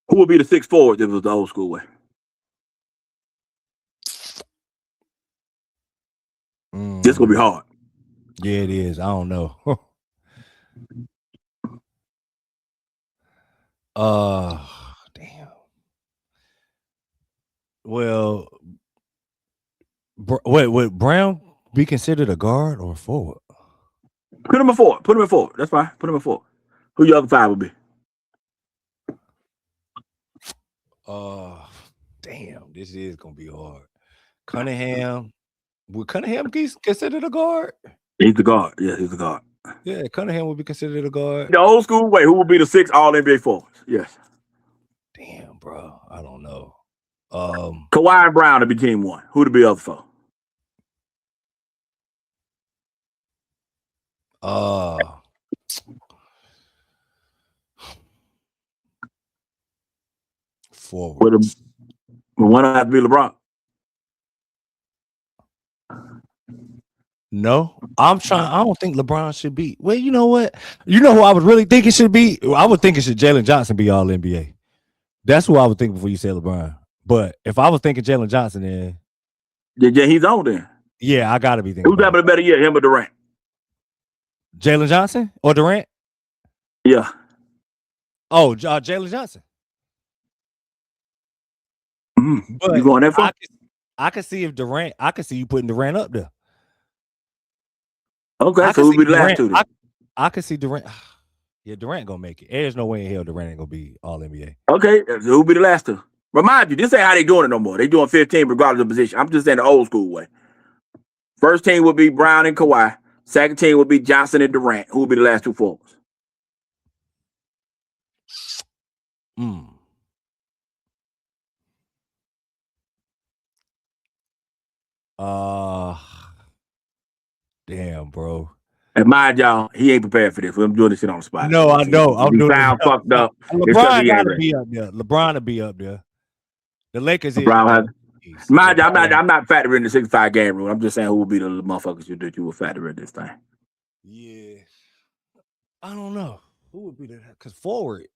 Who would be the 6 forward if it was the old school way? This gonna be hard. Yeah, it is. I don't know. Damn. Well, would Brown be considered a guard or a forward? Put him in forward. That's fine. Put him in forward. Who your other 5 would be? Damn, this is gonna be hard. Cunningham. Would Cunningham be considered a guard? He's the guard. Yeah, he's the guard. Yeah, Cunningham would be considered a guard. The old school way, who would be the 6 all NBA forwards? Yes. Damn, bro. I don't know. Kawhi and Brown to be team 1. Who to be other 4? Forward. One have to be LeBron. No, I'm trying. I don't think LeBron should be. Well, you know what? You know who I would really think it should be? I would think it should Jalen Johnson be all NBA. That's who I would think before you said LeBron. But if I was thinking Jalen Johnson, then yeah, he's on there. Yeah, I gotta be thinking. Who's having a better year, him or Durant? Jalen Johnson or Durant? Yeah. Oh, Jalen Johnson. But you going that far? I could see if Durant. I could see you putting Durant up there. Okay, so we'll be the last 2. I could see Durant. Yeah, Durant gonna make it. There's no way in hell Durant ain't gonna be all NBA. Okay, so who'll be the last 2? Remind you, this ain't how they doing it no more. They doing 15 regardless of position. I'm just saying the old school way. First team would be Brown and Kawhi. Second team would be Johnson and Durant. Who would be the last 2 forwards? Damn, bro. And mind y'all, he ain't prepared for this. I'm doing this shit on the spot. No, I know. I'm doing it. Fucked up. LeBron gotta be up there. LeBron to be up there. The Lakers. LeBron Mind you, I'm not factoring the 65 game rule. I'm just saying who would be the motherfuckers that you would factor in this thing. Yeah, I don't know who would be the because forward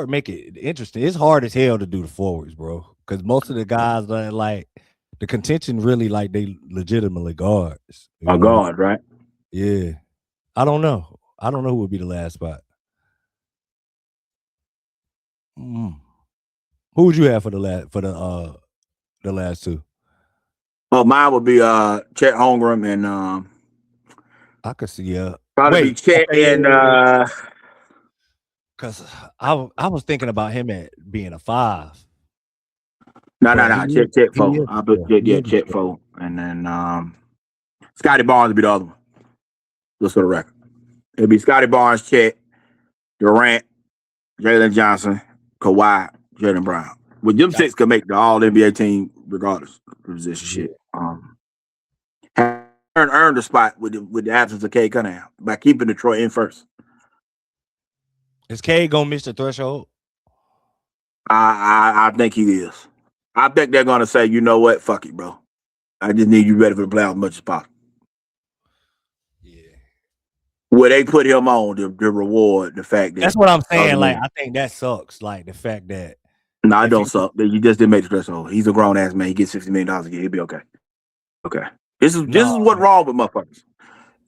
make it interesting. It's hard as hell to do the forwards, bro. Because most of the guys that like the contention really like they legitimately guards. A guard, right? Yeah, I don't know. I don't know who would be the last spot. Who would you have for the last two? Oh, mine would be Chet Holmgren and I could see probably be Chet and because I was thinking about him at being a 5. No, Chet 4. I'll put Chet 4. And then Scotty Barnes would be the other one. Just for the record. It'd be Scotty Barnes, Chet, Durant, Jalen Johnson, Kawhi, Jaylen Brown. With them six could make the all NBA team regardless of position shit. Earned the spot with the absence of Cade Cunningham by keeping Detroit in first. Is Cade gonna miss the threshold? I think he is. I think they're gonna say, you know what, fuck it, bro. I just need you ready for the playoffs as much as possible. Yeah. Where they put him on to reward the fact that that's what I'm saying. Like, I think that sucks. Like the fact that it don't suck. You just didn't make the threshold. He's a grown ass man. He gets $60 million a year. He'll be okay. Okay. This is what's wrong with motherfuckers.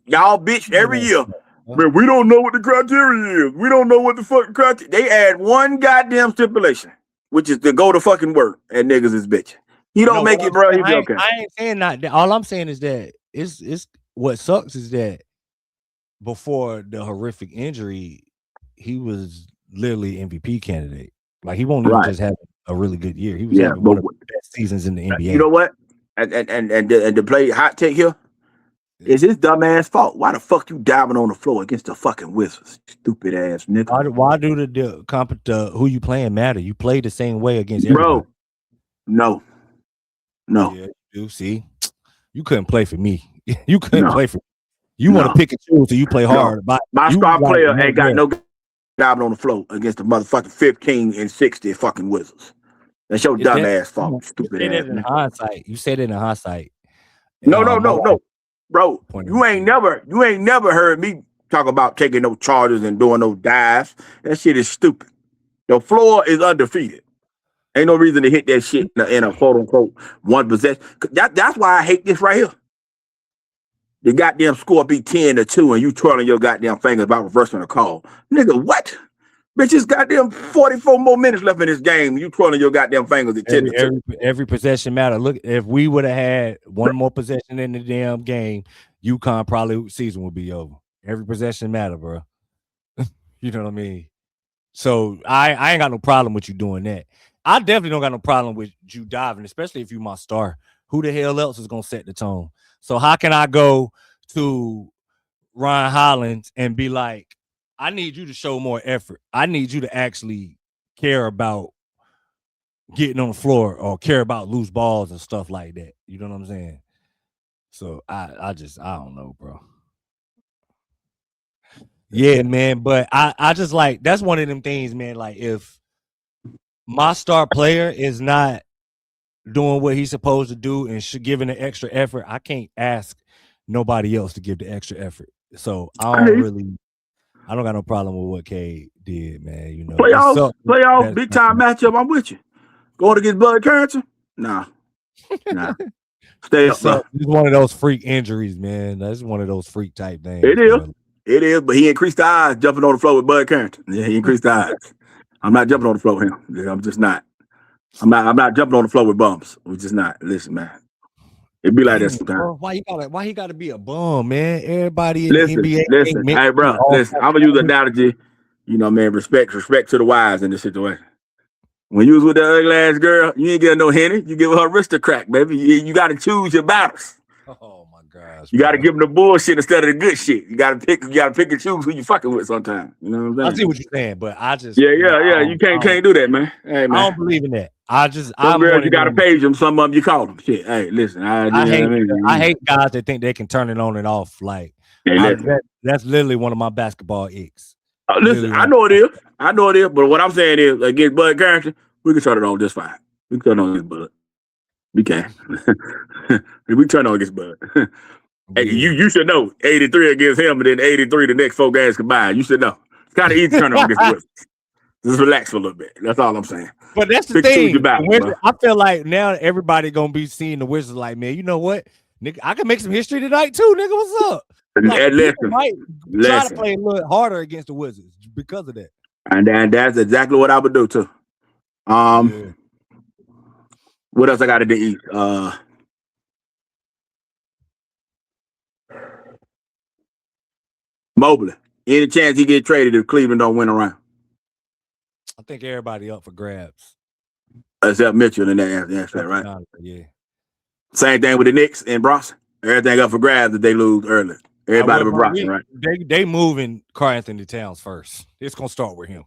Y'all bitch every year. Man, we don't know what the criteria is. We don't know what the fucking criteria. They add one goddamn stipulation, which is to go to fucking work, and niggas is bitching. He don't make it, bro. He'll be okay. I ain't saying that. All I'm saying is that it's what sucks is that before the horrific injury, he was literally MVP candidate. Like he won't even just have a really good year. He was having one of the best seasons in the NBA. You know what? And to play hot take here, it's his dumb ass fault. Why the fuck you diving on the floor against the fucking Wizards? Stupid ass nigga. Why do the who you playing matter? You play the same way against everybody. No. Yeah, you do. See, you couldn't play for me. You couldn't play for me. You want to pick and choose, so you play hard. My star player ain't got no diving on the floor against the motherfucking 15 and 60 fucking Wizards. That's your dumb ass fault. Stupid ass. In hindsight, you said it in hindsight. No. Bro, you ain't never heard me talk about taking no charges and doing no dives. That shit is stupid. The floor is undefeated. Ain't no reason to hit that shit in a quote unquote one possession. That's why I hate this right here. The goddamn score be 10-2 and you twirling your goddamn fingers about reversing a call. Nigga, what? Bitch, it's goddamn 44 more minutes left in this game. You twirling your goddamn fingers at 10-2. Every possession matter. Look, if we would have had one more possession in the damn game, UConn probably season would be over. Every possession matter, bro. You know what I mean? So I ain't got no problem with you doing that. I definitely don't got no problem with you diving, especially if you my star. Who the hell else is gonna set the tone? So how can I go to Ryan Hollins and be like, I need you to show more effort. I need you to actually care about getting on the floor or care about loose balls and stuff like that. You know what I'm saying? So I don't know, bro. Yeah, man. But I just like, that's one of them things, man. Like if my star player is not doing what he's supposed to do and should giving the extra effort, I can't ask nobody else to give the extra effort. So I don't got no problem with what Cade did, man. You know, playoff, big time matchup. I'm with you. Going against Bud Carrington? Nah. Stay up, bro. It's one of those freak injuries, man. That's one of those freak type things. It is, but he increased the odds jumping on the floor with Bud Carrington. Yeah, he increased the odds. I'm not jumping on the floor with him. Yeah, I'm just not. I'm not jumping on the floor with bumps. We're just not. Listen, man. It be like that sometimes. Why he gotta be a bum, man? Everybody in the NBA. Listen, hey, bro. Listen, I'm gonna use an analogy. You know, man, respect to the wise in this situation. When you was with the ugly ass girl, you ain't get no Henny. You give her a wrist crack, baby. You got to choose your battles. Oh my gosh! You got to give them the bullshit instead of the good shit. You got to pick and choose who you fucking with sometimes. You know what I'm saying? I see what you're saying, but I just You can't do that, man. Hey, man. I don't believe in that. Some girls you got to page them. Some of them you call them. Shit. Hey, listen. I hate guys that think they can turn it on and off. Like that's literally one of my basketball icks. Listen, I know it is. But what I'm saying is, against Bud Carrington, we can turn it on just fine. We can turn it on this Bud. We can. We turn on against Bud. Hey, Yeah. you should know 83 against him and then 83 the next 4 games combined. You should know. It's kind of easy to turn on against the Wizards. Just relax for a little bit. That's all I'm saying. But that's the Pick choose your thing. battle, bro. I feel like now everybody gonna be seeing the Wizards like, man, you know what? Nigga, I can make some history tonight too, nigga. What's up? Like, people might try to play a little harder against the Wizards because of that. And that's exactly what I would do too. Yeah. What else I got to do? East? Mobley. Any chance he get traded if Cleveland don't win around? I think everybody up for grabs. Except Mitchell in that right? Yeah. Same thing with the Knicks and Bronson. Everything up for grabs if they lose early. Everybody but Bronson, right? They moving Karl Anthony Towns first. It's gonna start with him.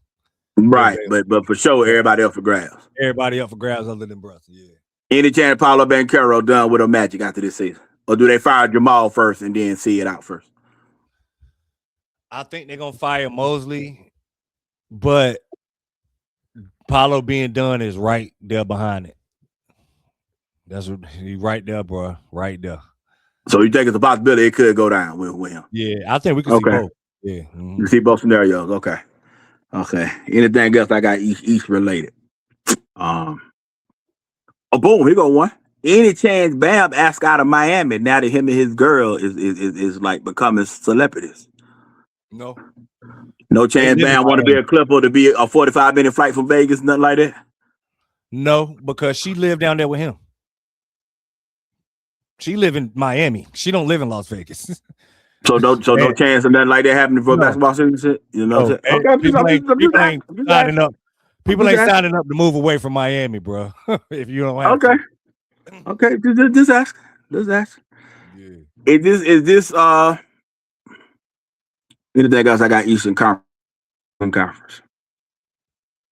Right, but for sure, everybody up for grabs. Everybody up for grabs other than Brunson, yeah. Any chance Paulo Banchero done with a Magic after this season? Or do they fire Jamal first and then see it out first? I think they're gonna fire Mosley, but Paulo being done is right there behind it. That's what he right there, bro. Right there. So you think it's a possibility it could go down with him? Yeah, I think we can see both. Yeah. Mm-hmm. You see both scenarios. Okay. Anything else I got East related? Oh, boom, here go one. Any chance Bam asked out of Miami now that him and his girl is like becoming celebrities? No. No chance Bam want to be a Clipper to be a 45-minute flight from Vegas, nothing like that? No, because she lived down there with him. She live in Miami. She don't live in Las Vegas. So no chance of nothing like that happening for basketball season. You know, okay, people ain't signing up. People ain't signing up to move away from Miami, bro. If you don't have okay, just ask. Yeah. Is this anything else I got Eastern Conference?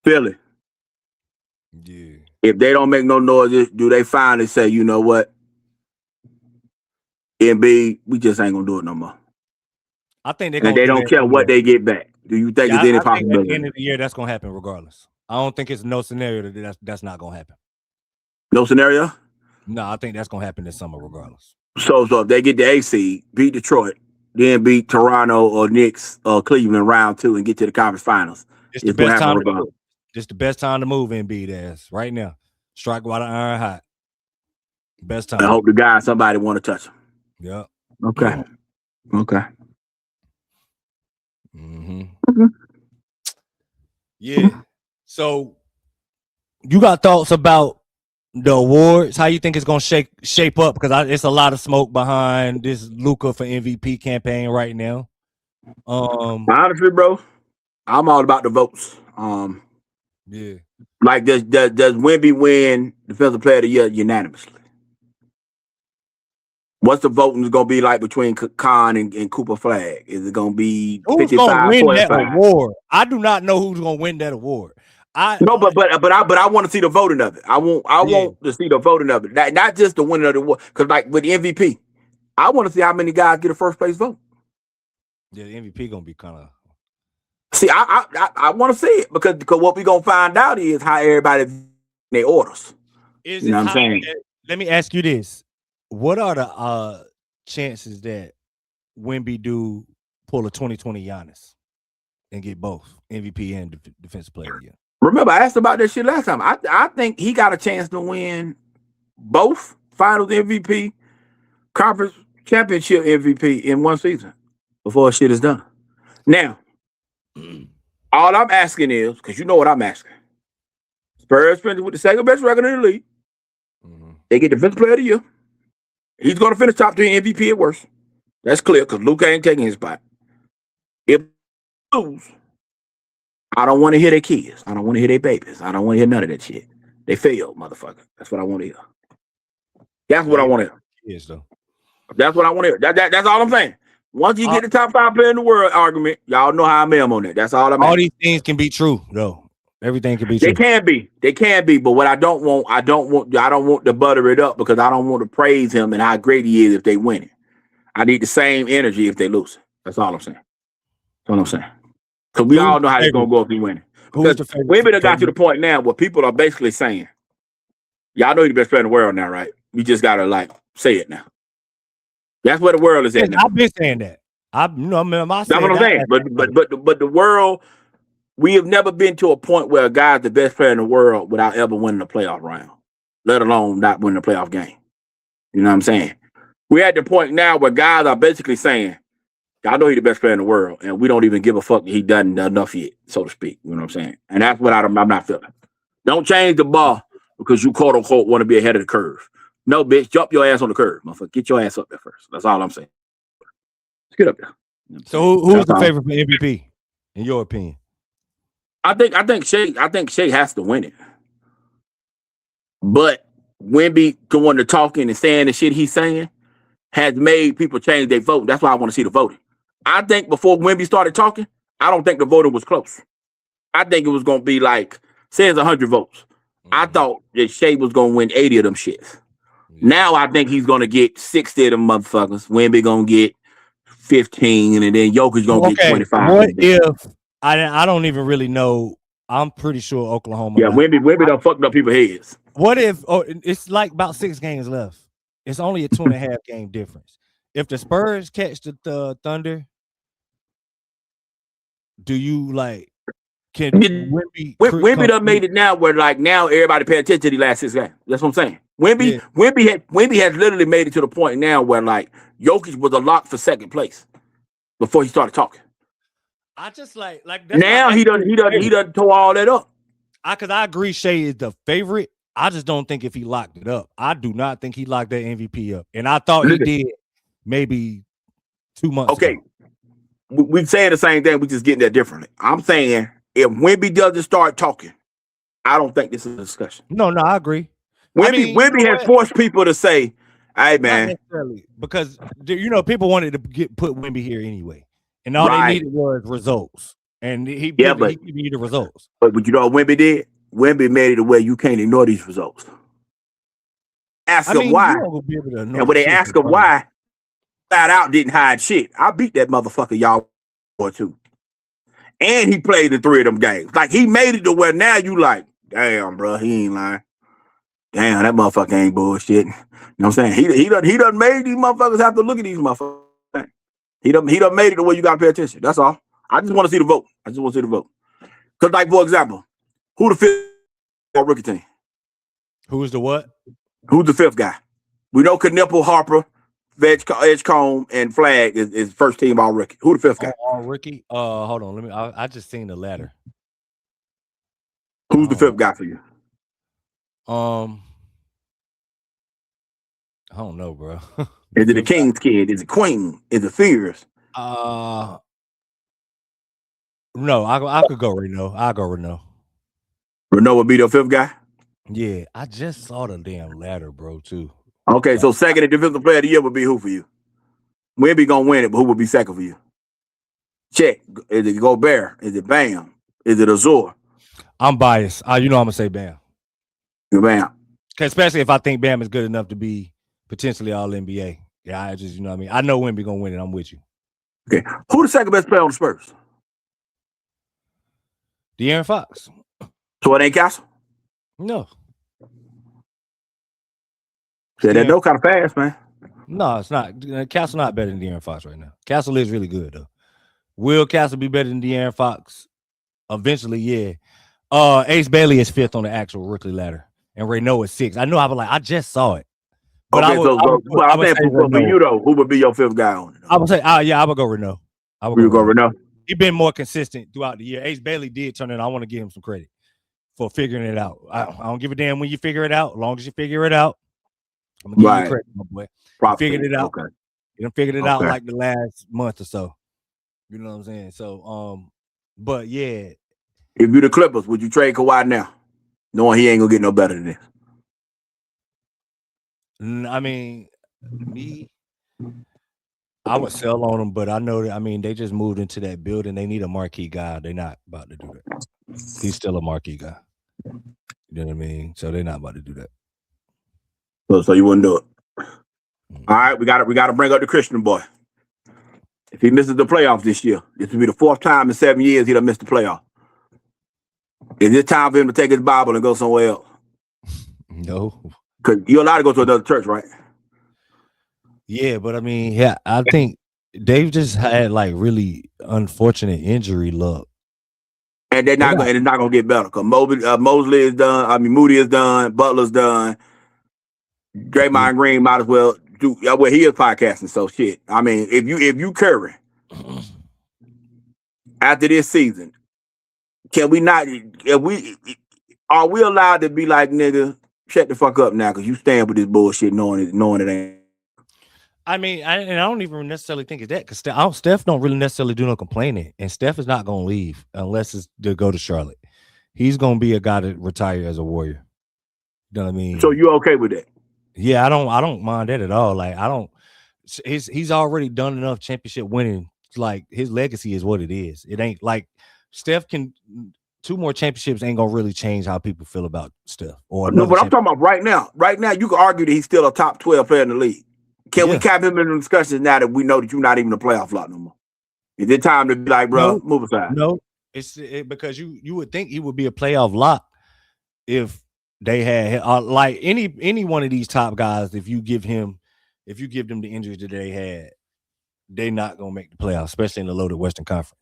Philly. Yeah. If they don't make no noise, do they finally say, you know what? MB, we just ain't gonna do it no more. I think they don't care what they get back. Do you think there's any possibility? At the end of the year, that's gonna happen regardless. I don't think it's no scenario that's not gonna happen. No scenario? No, I think that's gonna happen this summer regardless. So if they get the A seed, beat Detroit, then beat Toronto or Knicks or Cleveland round 2 and get to the conference finals. It's the best time to move. Just the best time to move Embiid ass right now. Strike while the iron hot. Best time. I hope the guy somebody want to touch him. Yeah. Okay. Mm-hmm. Yeah. So you got thoughts about the awards? How you think it's gonna shape up? Because it's a lot of smoke behind this Luka for MVP campaign right now. Honestly, bro, I'm all about the votes. Yeah. Like does Wemby win Defensive Player of the Year unanimously? What's the voting going to be like between Khan and Cooper Flag? Is it going to be 55, who's going to win 45? that award? I do not know who's going to win that award. But I want to see the voting of it. I want to see the voting of it. Not just the winning of the award. Because like with the MVP, I want to see how many guys get a first place vote. Yeah, the MVP going to be kind of. See, I want to see it because what we're going to find out is how everybody their orders. You know what I'm saying? Let me ask you this. What are the chances that Wemby do pull a 2020 Giannis and get both MVP and Defensive Player of the Year? Remember, I asked about that shit last time. I think he got a chance to win both Finals MVP, Conference Championship MVP in one season before shit is done. Now, all I'm asking is, because you know what I'm asking, Spurs finished with the second best record in the league. Mm-hmm. They get Defensive Player of the Year. He's going to finish top 3 MVP at worst. That's clear because Luka ain't taking his spot. If they lose, I don't want to hear their kids. I don't want to hear their babies. I don't want to hear none of that shit. They failed, motherfucker. That's what I want to hear. That's what I want to hear. Yes, though. That's what I want to hear. That's all I'm saying. Once you get the top 5 player in the world argument, y'all know how I am on that. That's all I'm All these things can be true, though. Everything can be true. They can be. But what I don't want to butter it up because I don't want to praise him and how great he is if they win it. I need the same energy if they lose it. That's all I'm saying. That's all I'm saying. Because we all know how it's gonna go if he win it. Because Wemby got to the point now where people are basically saying Y'all know he's the best player in the world now, right? We just gotta like say it now. That's where the world is at now. I've been saying that. I That's what I'm saying. But the world, we have never been to a point where a guy's the best player in the world without ever winning a playoff round, let alone not winning a playoff game. You know what I'm saying? We're at the point now where guys are basically saying, I know he's the best player in the world, and we don't even give a fuck that he done enough yet, so to speak. You know what I'm saying? And that's what I'm not feeling. Don't change the ball because you quote unquote want to be ahead of the curve. No, bitch, jump your ass on the curve, motherfucker. Get your ass up there first. That's all I'm saying. Let's get up there. You know so who's the favorite for MVP, in your opinion? I think Shea has to win it. But Wemby going to talking and saying the shit he's saying has made people change their vote. That's why I want to see the voting. I think before Wemby started talking, I don't think the voting was close. I think it was going to be like, say it's 100 votes. I thought that Shea was going to win 80 of them shits. Now I think he's going to get 60 of them motherfuckers. Wemby going to get 15, and then Jokic going to get 25. What if I don't even really know? I'm pretty sure Oklahoma. Yeah, Wemby done fucked up people's heads. What if it's like about 6 games left? It's only a 2.5 game difference. If the Spurs catch the Thunder, do you like? Can Wemby done made it now where like now everybody pay attention to the last 6 games. That's what I'm saying. Wemby has literally made it to the point now where like Jokic was a lock for second place before he started talking. I just like now he done tore all that up. Because I agree Shea is the favorite. I just don't think if he locked it up. I do not think he locked that MVP up. And I thought he did maybe 2 months ago. We're saying the same thing. We're just getting that differently. I'm saying if Wemby doesn't start talking, I don't think this is a discussion. No, I agree. Wemby has forced people to say, hey, man. Not necessarily, because, people wanted to put Wemby here anyway. And all they needed was results. And he gave you the results. But you know what Wemby did? Wemby made it a way you can't ignore these results. Ask him why. And when they ask him why, flat out didn't hide shit. I beat that motherfucker, y'all, or two. And he played in 3 of them games. Like, he made it to where now you like, damn, bro, he ain't lying. Damn, that motherfucker ain't bullshit. You know what I'm saying? He done made these motherfuckers have to look at these motherfuckers. He done made it the way you gotta pay attention. That's all. I just want to see the vote. Because, like, for example, who the 5th rookie team? Who's the what? Who's the 5th guy? We know Knipple, Harper, Edgecombe, and Flag is first team all rookie. Who the 5th guy? All rookie? Hold on. I just seen the ladder. Who's the 5th guy for you? I don't know, bro. Is it the King's kid? Is it Queen? Is it Fears? No, I could go Renault. I'll go Renault. Renault would be the 5th guy? Yeah, I just saw the damn ladder, bro, too. Okay, so second and defensive player of the year would be who for you? Wemby gonna win it, but who would be second for you? Check. Is it Gobert? Is it Bam? Is it Azor? I'm biased. I'm gonna say Bam. Bam. Especially if I think Bam is good enough to be potentially all NBA. Yeah, I just, what I mean? I know Wemby gonna win it. I'm with you. Okay. Who the second best player on the Spurs? De'Aaron Fox. So it ain't Castle? No. Yeah, that dope kind of fast, man. No, it's not. Castle not better than De'Aaron Fox right now. Castle is really good though. Will Castle be better than De'Aaron Fox? Eventually, yeah. Ace Bailey is 5th on the actual rookie ladder, and Renault is 6th. I know. I just saw it. But okay, I'm saying for you though, who would be your 5th guy on it? I would say, I would go Renault. You go Renault. He's been more consistent throughout the year. Ace Bailey did turn it. I want to give him some credit for figuring it out. I don't give a damn when you figure it out. As long as you figure it out, I'm gonna give you credit, my boy. Figured it out. Okay. You done figured it out like the last month or so. You know what I'm saying? So, but yeah. If you the Clippers, would you trade Kawhi now, knowing he ain't gonna get no better than this? I mean, I would sell on him, but I know that. I mean, they just moved into that building. They need a marquee guy. They're not about to do that. He's still a marquee guy. You know what I mean? So they're not about to do that. So you wouldn't do it. All right, we got to bring up the Christian boy. If he misses the playoffs this year, this will be the 4th time in 7 years he done missed the playoff. Is it time for him to take his Bible and go somewhere else? No. Because you're allowed to go to another church, right? Yeah, but I mean, yeah, I think they've just had like really unfortunate injury luck. And they're They not got going. And it's not going to get better because Mosley is done. I mean, Moody is done. Butler's done. Draymond Green might as well do. Well, he is podcasting, so shit. I mean, if you Curry after this season, can we not? Are we allowed to be like, nigga, shut the fuck up now because you stand with this bullshit, knowing it ain't. I mean, I don't even necessarily think it's that because Steph don't really necessarily do no complaining, and Steph is not going to leave unless it's to go to Charlotte. He's going to be a guy to retire as a Warrior. You know what I mean? So you okay with that? Yeah, I don't mind that at all. Like I don't. He's already done enough championship winning. Like his legacy is what it is. It ain't like Steph can. 2 more championships ain't gonna really change how people feel about Steph. Or no, but I'm talking about right now. Right now, you can argue that he's still a top 12 player in the league. Can we cap him in the discussions now that we know that you're not even a playoff lot no more? Is it time to be like, bro, move aside? No, it's because you would think he would be a playoff lock if they had like any one of these top guys. If you give them the injuries that they had, they're not gonna make the playoffs, especially in the loaded Western Conference.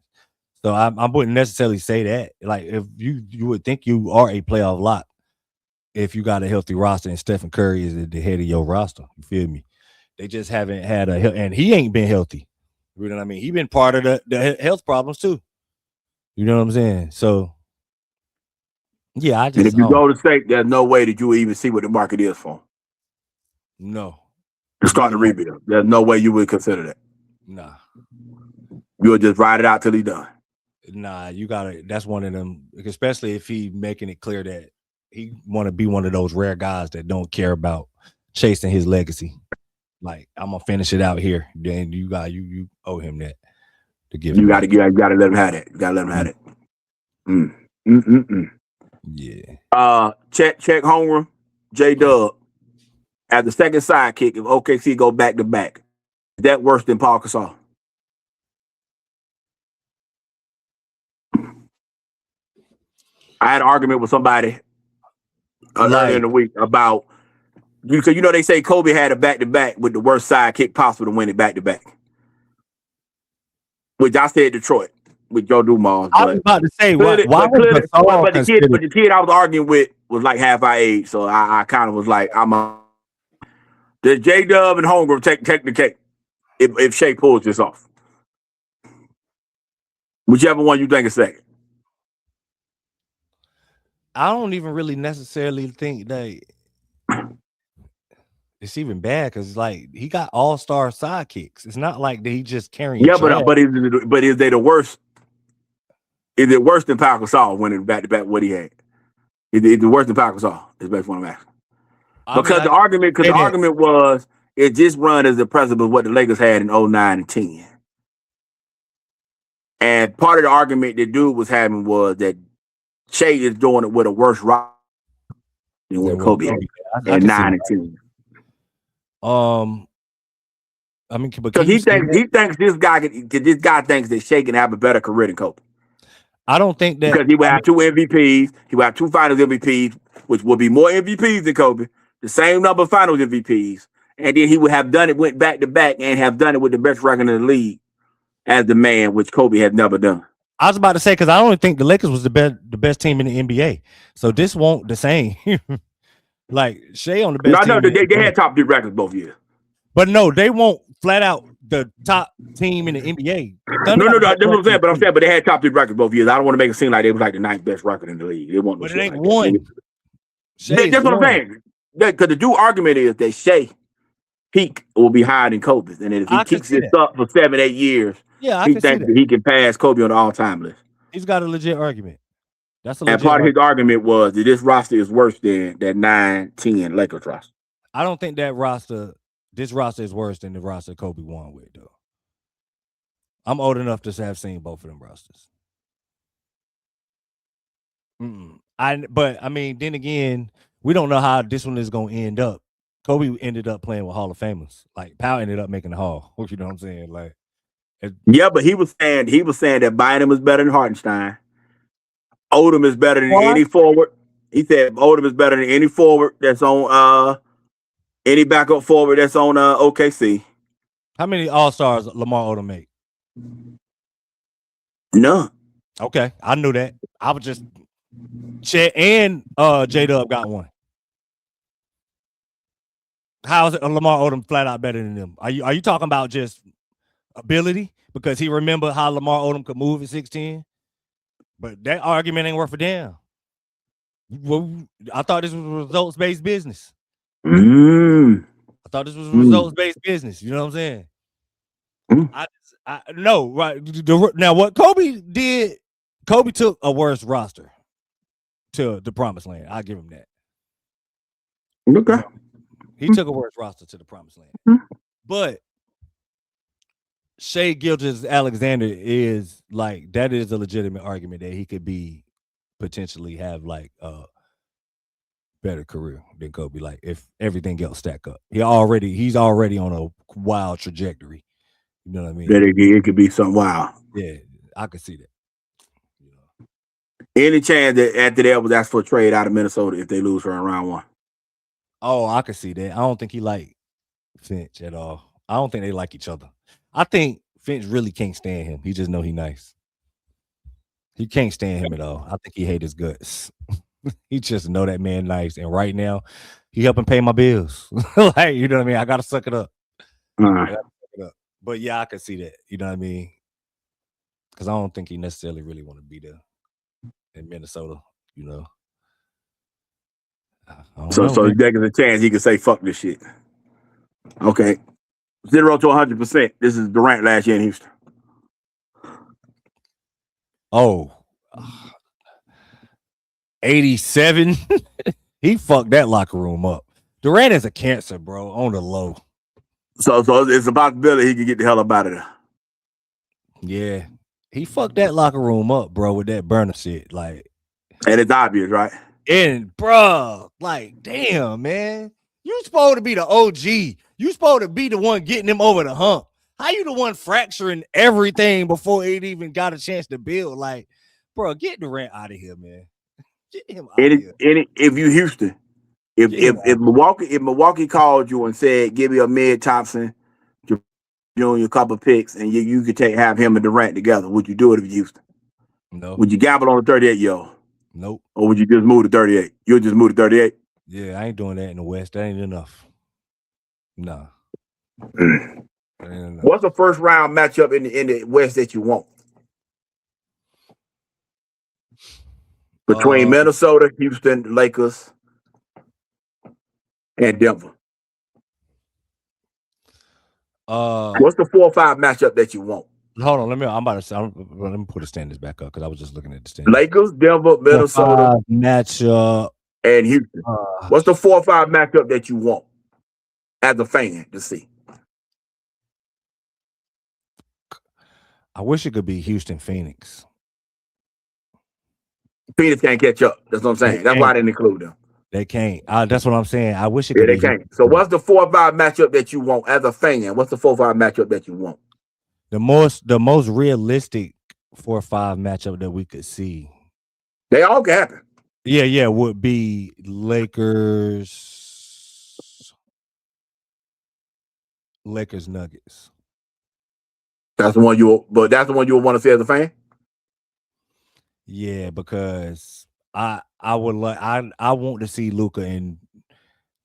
So I wouldn't necessarily say that. Like if you would think you are a playoff lock if you got a healthy roster and Stephen Curry is at the head of your roster. You feel me? They just haven't had and he ain't been healthy. You know what I mean? He been part of the health problems too. You know what I'm saying? So yeah, I just. And if you go to state, there's no way that you would even see what the market is for. No. To start a rebuild, there's no way you would consider that. Nah. You'll just ride it out till he's done. Nah, you gotta. That's one of them. Especially if he making it clear that he want to be one of those rare guys that don't care about chasing his legacy. Like I'm gonna finish it out here. Then you owe him that to give. You gotta let him have it. You gotta let him have it. Yeah. Check homeroom. J-Dub at the second sidekick. If OKC go back to back, is that worse than Paul Gasol? I had an argument with somebody earlier in the week about because they say Kobe had a back-to-back with the worst sidekick possible to win it back-to-back. Which I said Detroit with Joe Dumars. I was about to say, why was the kid I was arguing with was like half our age, so I kind of was like, the J-Dub and Holmgren take the cake if Shea pulls this off. Whichever one you think is second. I don't even really necessarily think that it's even bad because like he got all-star sidekicks. It's not like that he just carrying. Yeah, but is they the worst? Is it worse than Pau Gasol winning back to back? What he had? Is it worse than Pau Gasol? Is basically what I'm asking. Because the argument was it just run as the precedent of what the Lakers had in 09 and 10. And part of the argument that dude was having was that Shea is doing it with a worse roster than what Kobe had in 9 and 10. I mean, because he thinks this guy thinks that Shea can have a better career than Kobe. I don't think that because he will have 2 MVPs, he will have 2 Finals MVPs, which will be more MVPs than Kobe, the same number of Finals MVPs, and then he would have went back to back, and have done it with the best record in the league as the man, which Kobe had never done. I was about to say because I don't think the Lakers was the best team in the NBA, so this won't the same. Like Shea on the best. No, they had top 3 records both years. But no, they won't flat out the top team in the NBA. No, that's what I'm saying. But they had top 3 records both years. I don't want to make it seem like they was like the 9th best record in the league. They won't. But it ain't one. That's what I'm saying. Because the dude argument is that Shea peak will be higher than Kobe's, and if he keeps this up for 7-8 years, he thinks that he can pass Kobe on the all-time list. He's got a legit argument. That's a legit. And part of his argument was that this roster is worse than that 9-10 Lakers roster. I don't think that this roster is worse than the roster Kobe won with, though. I'm old enough to have seen both of them rosters. But I mean, then again, we don't know how this one is going to end up. Kobe ended up playing with Hall of Famers. Like Powell ended up making the Hall. You know what I'm saying? Like, yeah, but he was saying that Bynum is better than Hartenstein. Odom is better than any forward. He said Odom is better than any forward that's on any backup forward that's on OKC. How many All-Stars Lamar Odom make? None. Okay, I knew that. I was just Chet and J-Dub got one. How is it Lamar Odom flat out better than them? Are you talking about just ability? Because he remembered how Lamar Odom could move at 6'10"? But that argument ain't worth a damn. Well, I thought this was results-based business. Mm. I thought this was results-based business. You know what I'm saying? I no, right. Now, what Kobe did, Kobe took a worse roster to the promised land. I'll give him that. Okay. He took a worse roster to the promised land. But Shai Gilgeous-Alexander is like, that is a legitimate argument that he could be potentially have like a better career than Kobe. Like if everything else stack up, he's already on a wild trajectory. You know what I mean? That it could be something wild. Yeah, I could see that. Any chance that after that was asked for a trade out of Minnesota if they lose her in round one? Oh, I could see that. I don't think he like Finch at all. I don't think they like each other. I think Finch really can't stand him. He just know he nice. He can't stand him at all. I think he hate his guts. He just know that man nice. And right now, he helping pay my bills. Like, you know what I mean? I gotta suck it up. But yeah, I can see that. You know what I mean? Because I don't think he necessarily really want to be there in Minnesota, you know. So there's a chance he could say fuck this shit. Okay. 0 to 100%. This is Durant last year in Houston. Oh, 87. He fucked that locker room up. Durant is a cancer, bro, on the low. So it's a possibility he could get the hell up out of there. Yeah. He fucked that locker room up, bro, with that burner shit. Like, and it's obvious, right? And bro, like, damn, man. You supposed to be the OG. You supposed to be the one getting him over the hump. How you the one fracturing everything before it even got a chance to build? Like, bro, get Durant out of here, man. Get him out of here. If you Houston, if Milwaukee called you and said, give me a Mid Thompson, Junior, couple picks, and you could have him and Durant together, would you do it if you Houston? No. Would you gamble on the 38-year-old? Nope. Or would you just move to 38? You'll just move to 38? Yeah, I ain't doing that in the West. That ain't enough. Nah. What's the first round matchup in the West that you want? Between Minnesota, Houston, Lakers, and Denver. What's the 4 or 5 matchup that you want? Hold on, let me put the standings back up because I was just looking at the standings. Lakers, Denver, Minnesota matchup, and Houston. What's the 4 or 5 matchup that you want as a fan to see? I wish it could be Houston, Phoenix. Phoenix can't catch up. That's what I'm saying. That's why I didn't include them. They can't. That's what I'm saying. I wish it could. Yeah, they can't. So what's the 4 or 5 matchup that you want as a fan? What's the 4 or 5 matchup that you want? The most realistic 4 or 5 matchup that we could see. They all can happen. Yeah, would be Lakers, Nuggets. That's the one you would want to see as a fan? Yeah, because I want to see Luka and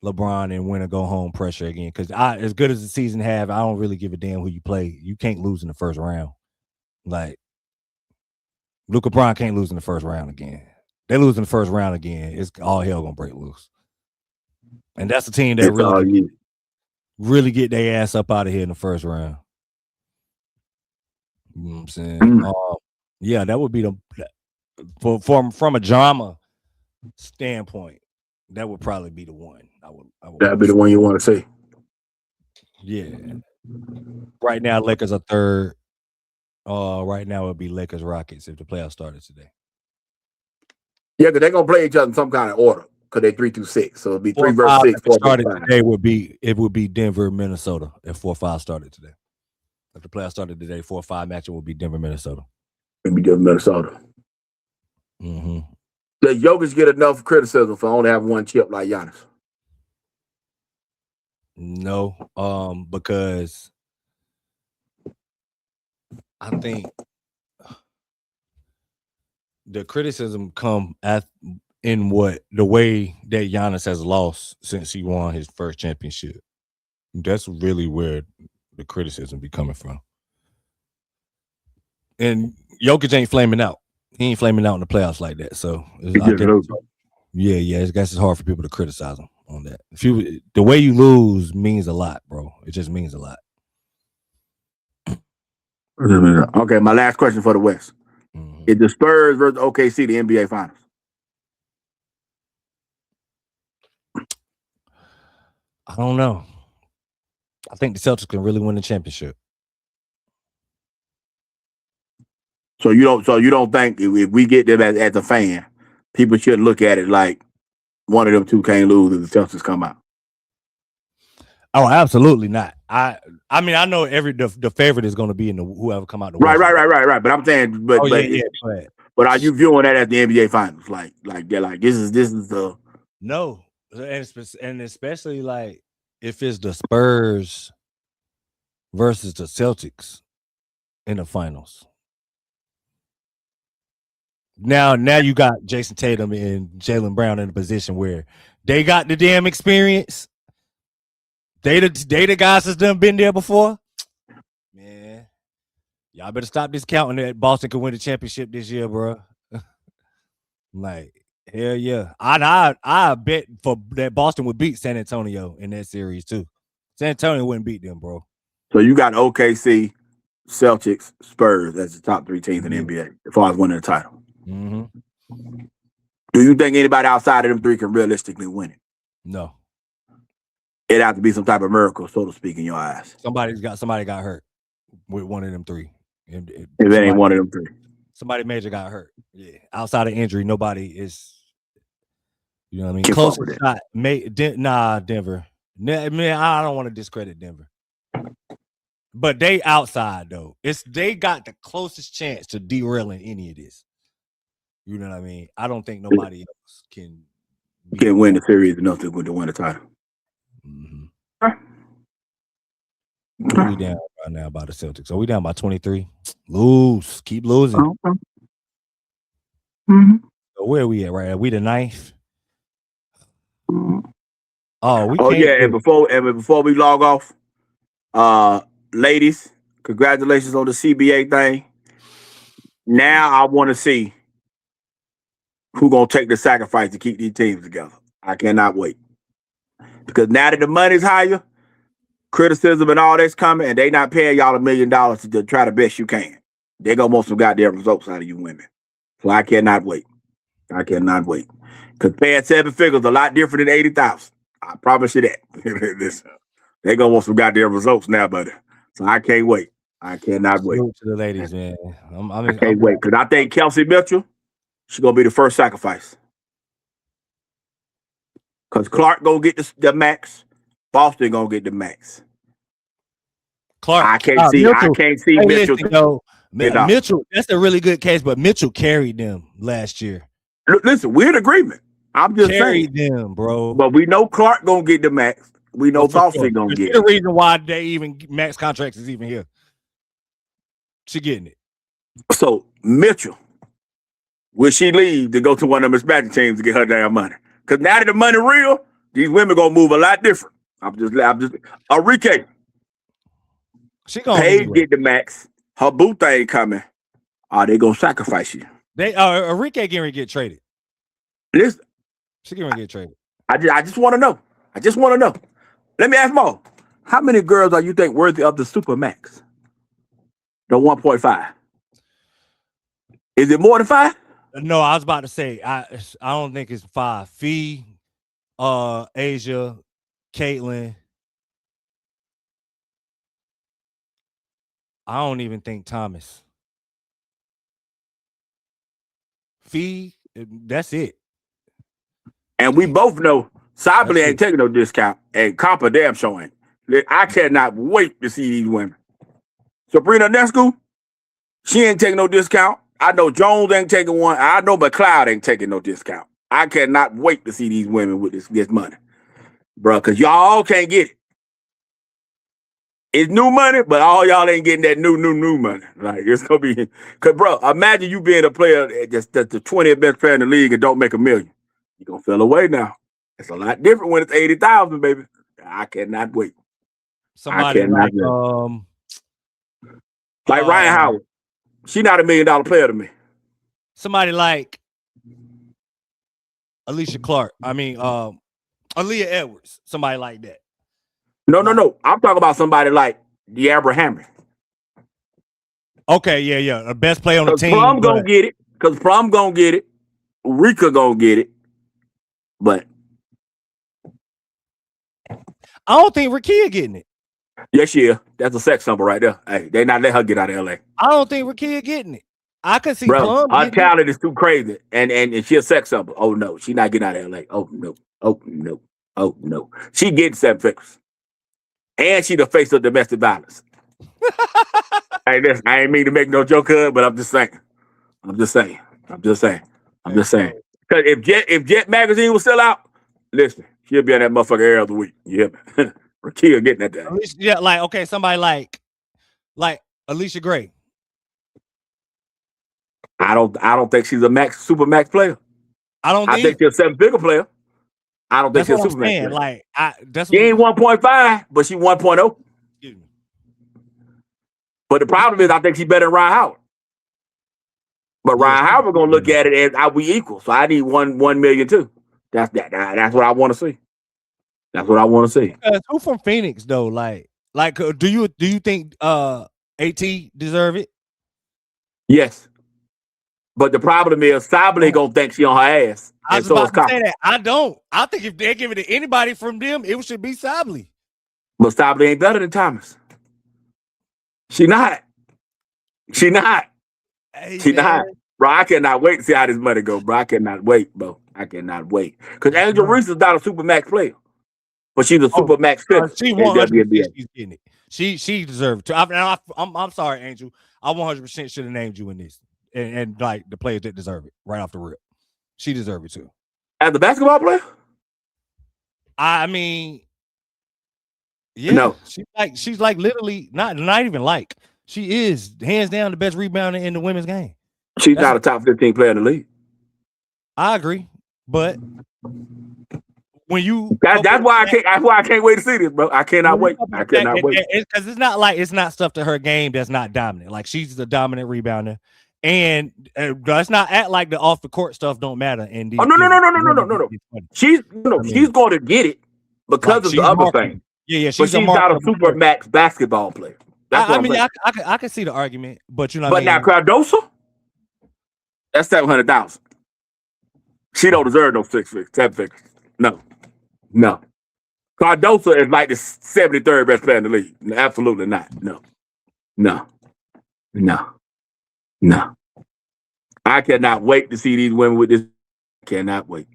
LeBron and win or go home pressure again. Because as good as the season have, I don't really give a damn who you play. You can't lose in the first round. Like Luka Bron can't lose in the first round again. They lose in the first round again, it's all hell gonna break loose. And that's the team that really get their ass up out of here in the first round. You know what I'm saying? Yeah, that would be from a drama standpoint, that would probably be the one. That'd be the one you want to see. Yeah. Right now, Lakers are third. Right now it would be Lakers Rockets if the playoffs started today. Yeah, because they're gonna play each other in some kind of order because they're 3 through 6. So it'd be 3 versus 6. 4 started today it would be Denver, Minnesota if 4-5 started today. If the playoffs started today, 4-5 matchup would be Denver, Minnesota. It'd be Denver, Minnesota. Mm-hmm. Does Jokic get enough criticism for only having one chip like Giannis? No, because I think the criticism come in the way that Giannis has lost since he won his first championship. That's really where the criticism be coming from. And Jokic ain't flaming out. He ain't flaming out in the playoffs like that. So I guess it's hard for people to criticize him on that. The way you lose means a lot, bro. It just means a lot. Okay, my last question for the West. Mm-hmm. Is the Spurs versus OKC the NBA Finals? I don't know. I think the Celtics can really win the championship. So you don't think if we get them as a fan, people shouldn't look at it like one of them two can't lose if the Celtics come out? Oh, absolutely not. I mean, I know the favorite is going to be in whoever come out the West. Right. But I'm saying, but are you viewing that as the NBA Finals? Like this is the no, and especially like if it's the Spurs versus the Celtics in the finals. Now you got Jason Tatum and Jaylen Brown in a position where they got the damn experience. They the guys that's done been there before. Man, y'all better stop discounting that Boston could win the championship this year, bro. Like, hell yeah. I bet for that Boston would beat San Antonio in that series too. San Antonio wouldn't beat them, bro. So you got OKC, Celtics, Spurs as the top three teams in the NBA as far as winning the title. Mm-hmm. Do you think anybody outside of them three can realistically win it? No. It'd have to be some type of miracle, so to speak, in your eyes. Somebody got hurt with one of them three. If it ain't one of them three. Somebody major got hurt. Yeah. Outside of injury, nobody is, you know what I mean? Closest shot. Denver. Man, I don't want to discredit Denver. But they outside, though. They got the closest chance to derailing any of this. You know what I mean? I don't think nobody else can win the series enough to win the title. Mm-hmm. We down right now by the Celtics. Are we down by 23? Lose. Keep losing. Mm-hmm. So where are we at right now? We the ninth? Mm-hmm. And before we log off, ladies, congratulations on the CBA thing. Now I want to see who's going to take the sacrifice to keep these teams together. I cannot wait. Because now that the money's higher, criticism and all that's coming, and they not paying y'all $1 million to try the best you can. They going to want some goddamn results out of you women. So I cannot wait. Because paying 7 figures is a lot different than 80,000. I promise you that. They going to want some goddamn results now, buddy. So I can't wait. I cannot wait. To the ladies, man. I can't wait. Because I think Kelsey Mitchell, she's going to be the first sacrifice. Because Clark going to get the max. Boston going to get the max. Clark. I can't see Mitchell. Mitchell, that's a really good case, but Mitchell carried them last year. Listen, we're in agreement. I'm just saying. Carried them, bro. But we know Clark going to get the max. We know Boston going to get it. The reason why they even max contracts is even here. She getting it. So, Mitchell, will she leave to go to one of them Magic teams to get her damn money? Because now that the money real, these women going to move a lot different. I'm just Enrique. She going to get the max. Her booth ain't coming. Are they going to sacrifice you? Enrique getting ready to get traded. Listen. She getting ready to get traded. I just want to know. Let me ask Mo. How many girls are you think worthy of the super max? The 1.5. Is it more than 5? No, I was about to say I don't think it's 5. Fee, Asia, Caitlin. I don't even think Thomas. Fee, that's it. And we both know Sibley ain't taking no discount, and Compa damn sure ain't. I cannot wait to see these women. Sabrina Nescu, she ain't taking no discount, I know Jones ain't taking one. I know McLeod ain't taking no discount. I cannot wait to see these women with this money, bro, because y'all can't get it. It's new money, but all y'all ain't getting that new money. Like, it's going to be, because, bro, imagine you being a player that's the 20th best player in the league and don't make $1 million. You're going to feel away now. It's a lot different when it's 80,000, baby. I cannot wait. Somebody like Ryan Howard. She not $1 million player to me. Somebody like Alicia Clark. I mean, Aaliyah Edwards. Somebody like that. No. I'm talking about somebody like Deabra Hammer. Okay, yeah. The best player on the team. Plum gonna get it. Because Plum gonna get it. Rika gonna get it. But I don't think Rakia getting it. Yes, she is. That's a sex symbol right there. Hey, they not let her get out of LA. I don't think Rakia getting it. I could see Plum. Her talent it. is too crazy. And she a sex symbol. Oh no, she not getting out of LA. Oh no. She getting 7 figures. And she the face of domestic violence. Hey, listen, I ain't mean to make no joke of it, but I'm just saying. Because if Jet Magazine was still out, listen, she'll be on that motherfucker every other week. You hear me? Rakia getting that thing. Yeah, like, okay, somebody like Alicia Gray. I don't think she's a super max player. I think she's a 7-figure player. I don't think she's a super max player. Like, she ain't 1.5, but she 1.0. But the problem is, I think she's better than Ryan Howard. But Ryan Howard gonna look at it as are we equal? So I need 1 million too. That's what I want to see. That's what I want to see. Who from Phoenix though? Like, do you think AT deserve it? Yes. But the problem is, Sablé gonna think she on her ass. I was about to say that. I don't. I think if they give it to anybody from them, it should be Sablé. But Sablé ain't better than Thomas. She not. Hey, she not. Bro, I cannot wait to see how this money go, bro. I cannot wait, bro. I cannot wait. Because Angel Reese is not a super max player. But she's a super max player. She 100% she's getting it. She deserves to. I'm sorry, Angel. I 100% should have named you in this. And like the players that deserve it right off the rip. She deserves it too. As a basketball player? I mean, yeah. No. She's like literally not even like. She is hands down the best rebounder in the women's game. She's not a top 15 player in the league. I agree, but when you that's why I can't wait to see this, bro. I cannot wait. I cannot wait. Because it's not stuff to her game that's not dominant. Like she's the dominant rebounder, and let's not act like the off the court stuff don't matter. In these, no. She's going to get it because of the other thing. Yeah. She's not a super max basketball player. I can see the argument, but you know. But now Cardoso, that's 700,000. She don't deserve no 6 figures, 7 figures. No. Cardoso is like the 73rd best player in the league. Absolutely not. No. I cannot wait to see these women with this. Cannot wait.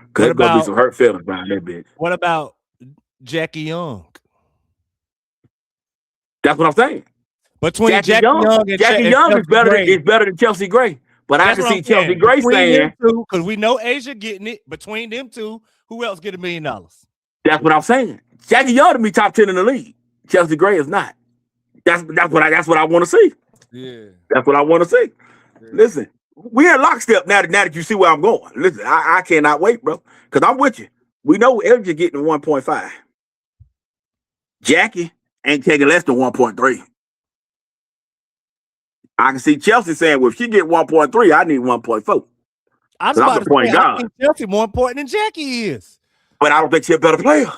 Because there's going to be some hurt feelings around that bitch. What about Jackie Young? That's what I'm saying. Between Jackie Young and Jackie Young is better than Chelsea Gray. But I can see Chelsea Gray saying, because we know Asia getting it. Between them two, who else get $1 million? That's what I'm saying. Jackie Young to be top 10 in the league. Chelsea Gray is not. That's what I want to see. Yeah. That's what I want to see. Yeah. Listen, we're in lockstep now that you see where I'm going. Listen, I cannot wait, bro. Because I'm with you. We know Elgin getting 1.5. Jackie ain't taking less than 1.3. I can see Chelsea saying, well, if she get 1.3, I need 1.4. I'm the point guard. I think Chelsea more important than Jackie is. But I don't think she's a better player.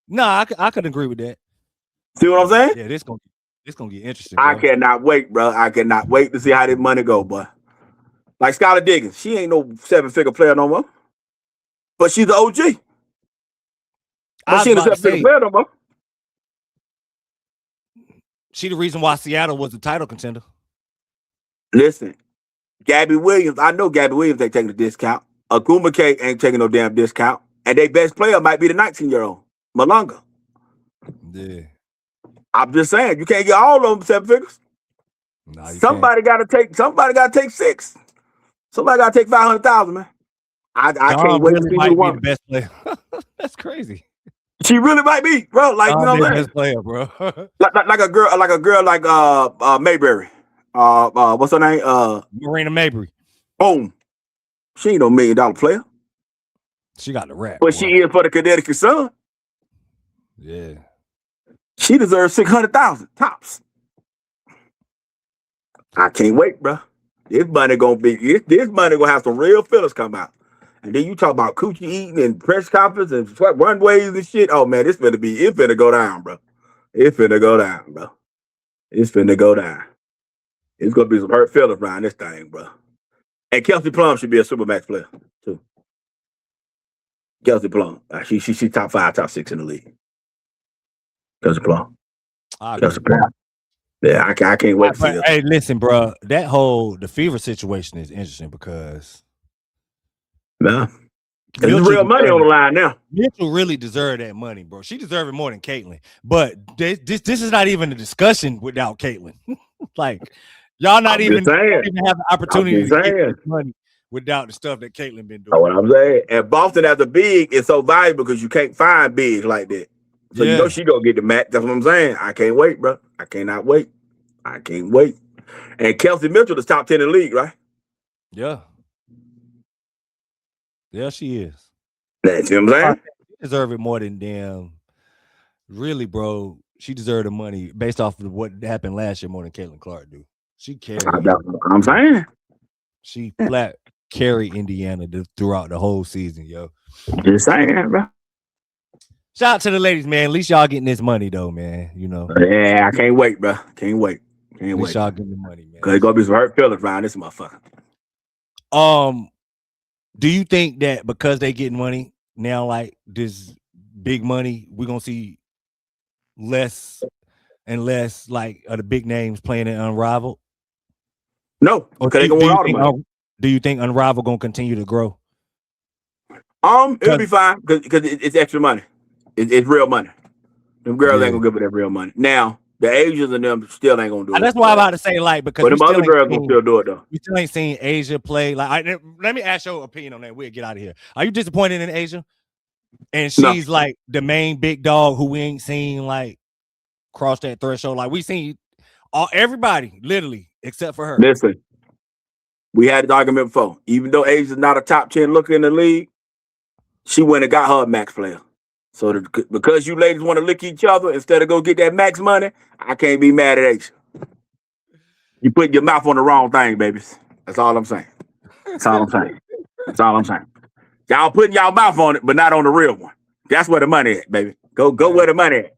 No, I could agree with that. See what I'm saying? Yeah, this gonna get interesting. Bro. I cannot wait, bro. I cannot wait to see how this money go, boy. Like Skylar Diggins, she ain't no 7-figure player no more. But she's the OG. But she ain't a 7-figure player no more. She the reason why Seattle was the title contender. Listen, Gabby Williams, I know Gabby Williams ain't taking a discount. Akuma K ain't taking no damn discount. And their best player might be the 19-year-old, Malanga. Yeah. I'm just saying, you can't get all of them 7 figures. No, Somebody got to take 6. Somebody got to take 500,000, man. I can't wait to see might who be won. the best player. That's crazy. She really might be, bro. Like, you know what I'm saying? Best player, bro. like a girl like Mayberry. What's her name? Marina Mabry. Boom. She ain't no $1 million player. She got the rap. But she is for the Connecticut Sun. Yeah. She deserves 600,000 tops. I can't wait, bro. This money gonna have some real fillers come out. And then you talk about coochie eating and press conference and runways and shit. Oh man, it's finna go down, bro. It's finna go down, bro. It's finna go down. It's gonna be some hurt feelings around this thing, bro. And Kelsey Plum should be a Supermax player too. Kelsey Plum, she top 5, top 6 in the league. Kelsey Plum. Kelsey Plum. Yeah, I can't wait to see this. Hey, listen, bro. The Fever situation is interesting because there's real money on the line now. Mitchell really deserved that money, bro. She deserved it more than Caitlyn. But this is not even a discussion without Caitlyn. Like, y'all don't even have the opportunity to get this money without the stuff that Caitlyn been doing. That's what I'm saying. And Boston as a big is so valuable because you can't find bigs like that. So you know she gonna get the match. That's what I'm saying. I can't wait, bro. I cannot wait. I can't wait. And Kelsey Mitchell is top 10 in the league, right? Yeah. Yeah, she is. That's what I'm saying. She deserves it more than damn. Really, bro. She deserved the money based off of what happened last year more than Caitlin Clark do. She carried. I'm saying. She flat carried Indiana throughout the whole season, yo. Just saying, bro. Shout out to the ladies, man. At least y'all getting this money, though, man. You know. Yeah, I can't wait, bro. Can't wait. At least y'all getting the money, man. Cause it's gonna be some hurt feelings around this motherfucker. Do you think that because they getting money now, like this big money, we're gonna see less and less like of the big names playing in Unrivaled? No, because they gonna want all the money. Do you think Unrivaled gonna continue to grow? It'll be fine because it's extra money. It's real money. Them girls ain't gonna give it that real money. Now, the Asians and them still ain't gonna do it. That's why I'm about to say, like, because but them other girls gonna still do it though. We still ain't seen Asia play. Like, let me ask your opinion on that. We'll get out of here. Are you disappointed in Asia? And she's like the main big dog who we ain't seen like cross that threshold. Like we seen everybody literally except for her. Listen, we had this argument before. Even though Asia's not a top 10 looker in the league, she went and got her a max player. So because you ladies want to lick each other instead of go get that max money, I can't be mad at Asia. You put your mouth on the wrong thing, babies. That's all I'm saying. That's all I'm saying. That's all I'm saying. Y'all putting y'all mouth on it, but not on the real one. That's where the money at, baby. Go where the money at.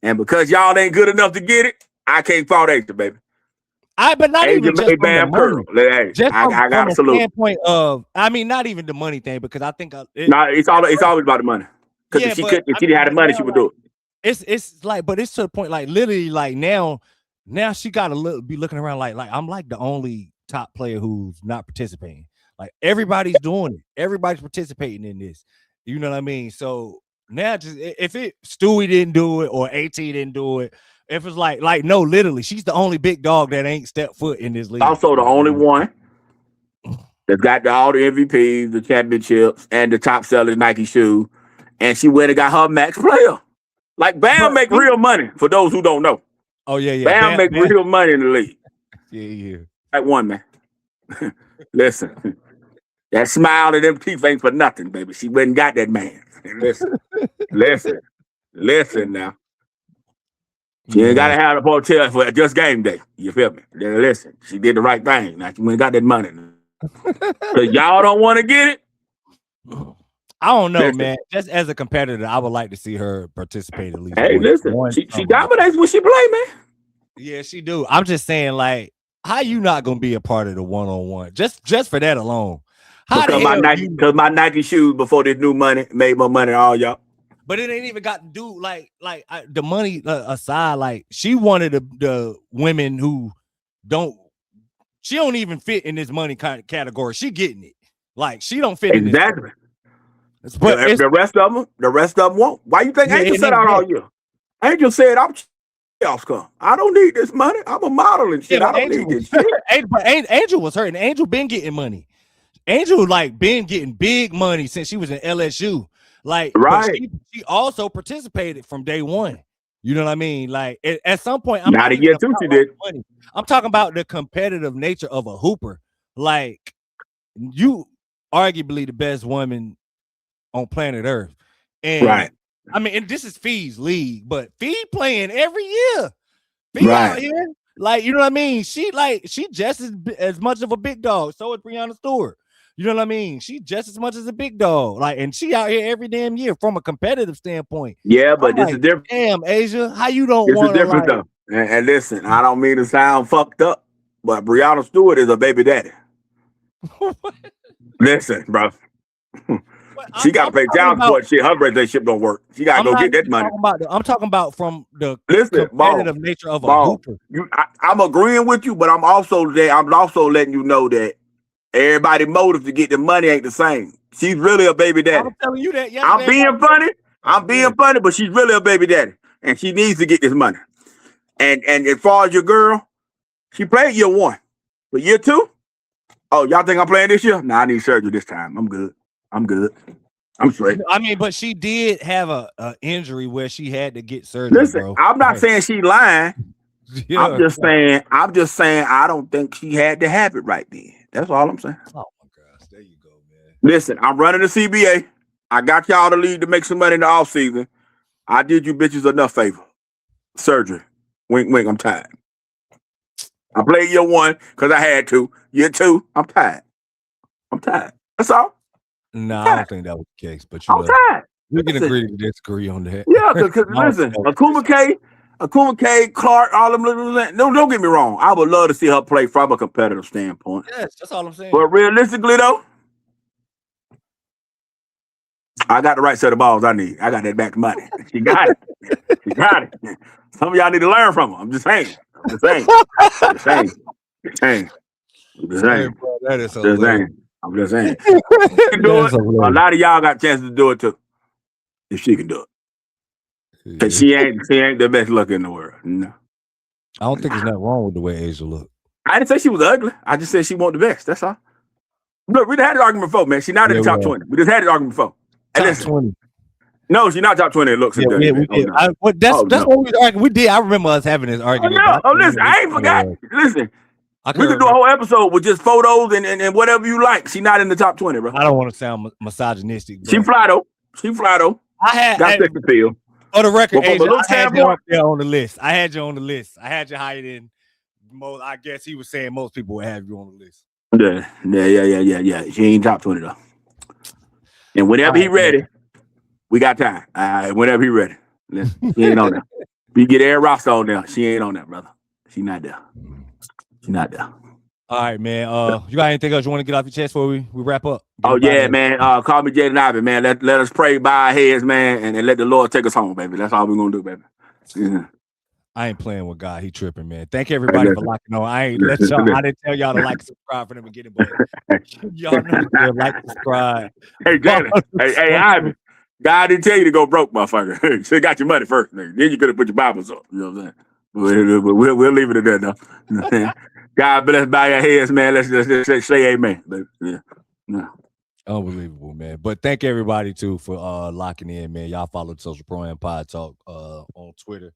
And because y'all ain't good enough to get it, I can't fault Asia, baby. But not even just from the money. Hey, just I got a salute. Standpoint of, I mean, not even the money thing because I think it's always about the money. Because if she didn't have the money, she would do it. It's like, but it's to the point, like literally, like now she got to be looking around like I'm like the only top player who's not participating. Like everybody's doing it, everybody's participating in this. You know what I mean? So now, just if Stewie didn't do it or AT didn't do it, if it's like no, literally, she's the only big dog that ain't stepped foot in this league. Also, the only one that got all the MVPs, the championships, and the top sellers Nike shoe. And she went and got her max player. Like Bam make real money for those who don't know. Oh yeah. Bam make real money in the league. Yeah. That one, man. Listen, that smile and them teeth ain't for nothing, baby. She went and got that man. Listen now. She ain't got to have a hotel for just game day. You feel me? Then listen, she did the right thing. Now she went and got that money. Because y'all don't want to get it. I don't know, man. Just as a competitor, I would like to see her participate at least. Hey, listen, she dominates when she play, man. Yeah, she do. I'm just saying, like, how you not gonna be a part of the one-on-one? Just for that alone. Because my Nike shoes before this new money made more money than all y'all. But it ain't even got to do the money aside. Like she wanted the women who she don't even fit in this money kind of category. She getting it. Like she don't fit in exactly. But the rest of them won't. Why you think Angel said out all year? Angel said playoffs come. I don't need this money. I'm a model and shit. Yeah, I don't need this shit. Angel was hurting. Angel been getting money. Angel like been getting big money since she was in LSU. Like, right. But she also participated from day one. You know what I mean? Like at some point, I'm Not not a even year about too, she did. money. I'm talking about the competitive nature of a hooper. Like, you arguably the best woman on planet Earth. And right. I mean, and this is Fee's league, but Fee playing every year. Fee right. out here. Like, you know what I mean? She just as much of a big dog. So is Breonna Stewart. You know what I mean? She just as much as a big dog. Like, and she out here every damn year from a competitive standpoint. Yeah, but this is different. Damn, Asia, how you don't This want is different though. And listen, I don't mean to sound fucked up, but Breonna Stewart is a baby daddy. Listen, bro. She got to pay child support. Shit, her relationship don't work. She got to go get that money. I'm talking about from the competitive nature of a hooper. I'm agreeing with you, but I'm also letting you know that everybody's motive to get the money ain't the same. She's really a baby daddy. I'm telling you that. I'm being funny. I'm being funny, but she's really a baby daddy, and she needs to get this money. And as far as your girl, she played year one, but year two, oh, y'all think I'm playing this year? Nah, I need surgery this time. I'm good. I'm straight. I mean, but she did have a injury where she had to get surgery. Listen, bro. I'm not saying she lying. Yeah. I'm just saying I don't think she had to have it right then. That's all I'm saying. Oh my gosh, there you go, man. Listen, I'm running the CBA. I got y'all to lead to make some money in the off season. I did you bitches enough favor. Surgery. Wink, wink. I'm tired. I played year one because I had to. Year two, I'm tired. That's all. No, I don't think that was the case. But I'm tired. We can agree to disagree on that. Yeah, because listen, Akuma K, Clark, all them little. Don't get me wrong. I would love to see her play from a competitive standpoint. Yes, that's all I'm saying. But realistically, though, I got the right set of balls I need. I got that back money. She got it. Some of y'all need to learn from her. I'm just saying. That is so weird. I'm just saying. A lot of y'all got chances to do it too. If she can do it. Cause she ain't the best look in the world. No. I don't think there's nothing wrong with the way Asia look. I didn't say she was ugly. I just said she wanted the best. That's all. Look, we had this argument before, man. She's not in the top 20. We just had this argument before. Top 20. No, she's not top 20. It looks. We did. That's what we argued. We did. I remember us having this argument. Listen, I ain't forgot. Listen. We could do a whole episode with just photos and whatever you like. She's not in the top 20, bro. I don't want to sound misogynistic. She fly though. I had got sex appeal. For the record, Asia, I had you up there on the list. I had you higher than most. I guess he was saying most people would have you on the list. Yeah. She ain't top 20 though. And whenever he ready, we got time. Whenever he ready. Listen, she ain't on there. We get Aaron Ross on there. She ain't on there, brother. She not there. All right, man. You got anything else you want to get off your chest before we wrap up? Man. Call me Jaden Ivy, man. Let us pray by our heads, man, and let the Lord take us home, baby. That's all we're gonna do, baby. Yeah. I ain't playing with God. He tripping, man. Thank everybody for locking on. I didn't tell y'all to like, subscribe for the beginning, but y'all know to like, subscribe. Hey, Jaden. hey, Ivy. God didn't tell you to go broke, motherfucker. So you got your money first, nigga. Then you could have put your Bibles up. You know what I'm saying? But we'll leave it at that, though. God bless by your heads, man. Let's say amen. Yeah. Unbelievable, man. But thank everybody too for locking in, man. Y'all follow Social Pro and Pod Talk on Twitter.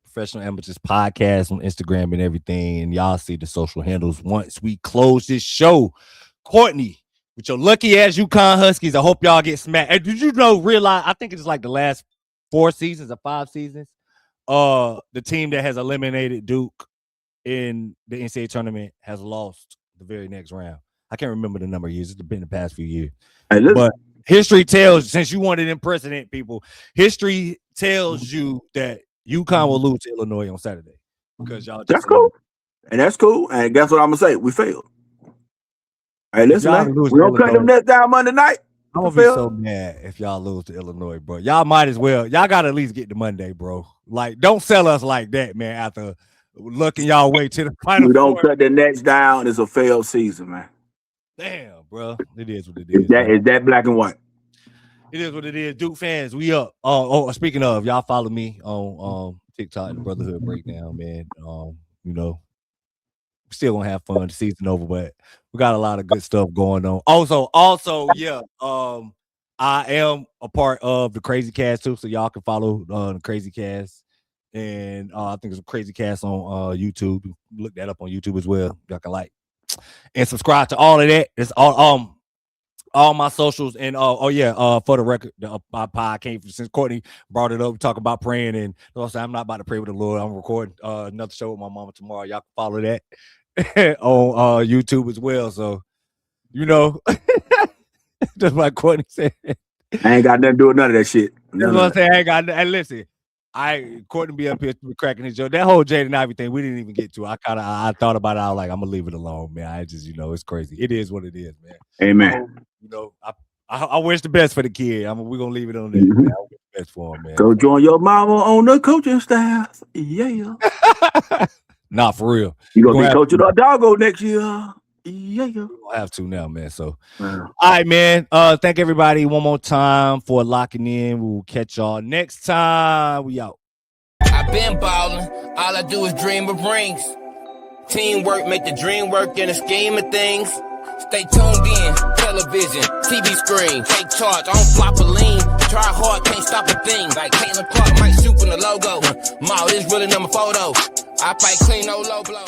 Professional Amateurs Podcast on Instagram and everything. And y'all see the social handles once we close this show. Courtney, with your lucky ass UConn Huskies, I hope y'all get smacked. And did you realize, I think it's like the last 4 seasons or 5 seasons, the team that has eliminated Duke in the NCAA tournament has lost the very next round. I can't remember the number of years. It's been the past few years. But history tells, since you wanted in precedent, people, history tells you that UConn will lose to Illinois on Saturday. Because y'all that's cool. And that's cool. And guess what I'm gonna say? We failed. Hey, listen, man. We don't cut them nets down Monday night. I'm gonna be so mad if y'all lose to Illinois, bro. Y'all might as well. Y'all gotta at least get the Monday, bro. Like, don't sell us like that, man, after looking y'all way to the final. We don't cut the nets down. It's a failed season, man. Damn, bro. It is what it is. Is that black and white? It is what it is. Duke fans, we up. Speaking of, y'all follow me on TikTok, the Brotherhood Breakdown, man. You know, still gonna have fun. The season over, but we got a lot of good stuff going on. Also, yeah. I am a part of the Crazy Cast too, so y'all can follow the Crazy Cast. And I think it's a Crazy Cast on YouTube. Look that up on YouTube as well. Y'all can like and subscribe to all of that. It's all my socials and for the record, my pod came from, since Courtney brought it up, talk about praying, and I'm not about to pray with the Lord. I'm recording another show with my mama tomorrow. Y'all can follow that on YouTube as well. So you know, just like Courtney said, I ain't got nothing to do with none of that shit. That's what I'm saying. I ain't got. And listen, Courtney be up here cracking his joke. That whole Jaden Ivey thing, we didn't even get to. I thought about it. I was like, I'm gonna leave it alone, man. I just, it's crazy. It is what it is, man. Amen. I wish the best for the kid. We're gonna leave it on there. Man. I wish the best for him, man. Go join your mama on the coaching staff. Yeah. Not for real. You're gonna be coaching our doggo next year. Yeah. We'll have to now, man. So all right, man. Thank everybody one more time for locking in. We'll catch y'all next time. We out. I've been ballin'. All I do is dream of rings. Teamwork make the dream work in the scheme of things. Stay tuned in, television, TV screen, take charge, I don't flop a lean. Try hard, can't stop a thing. Like Caitlin Clark, might shoot from the logo. Ma, this really number photo. I fight clean, no low blow.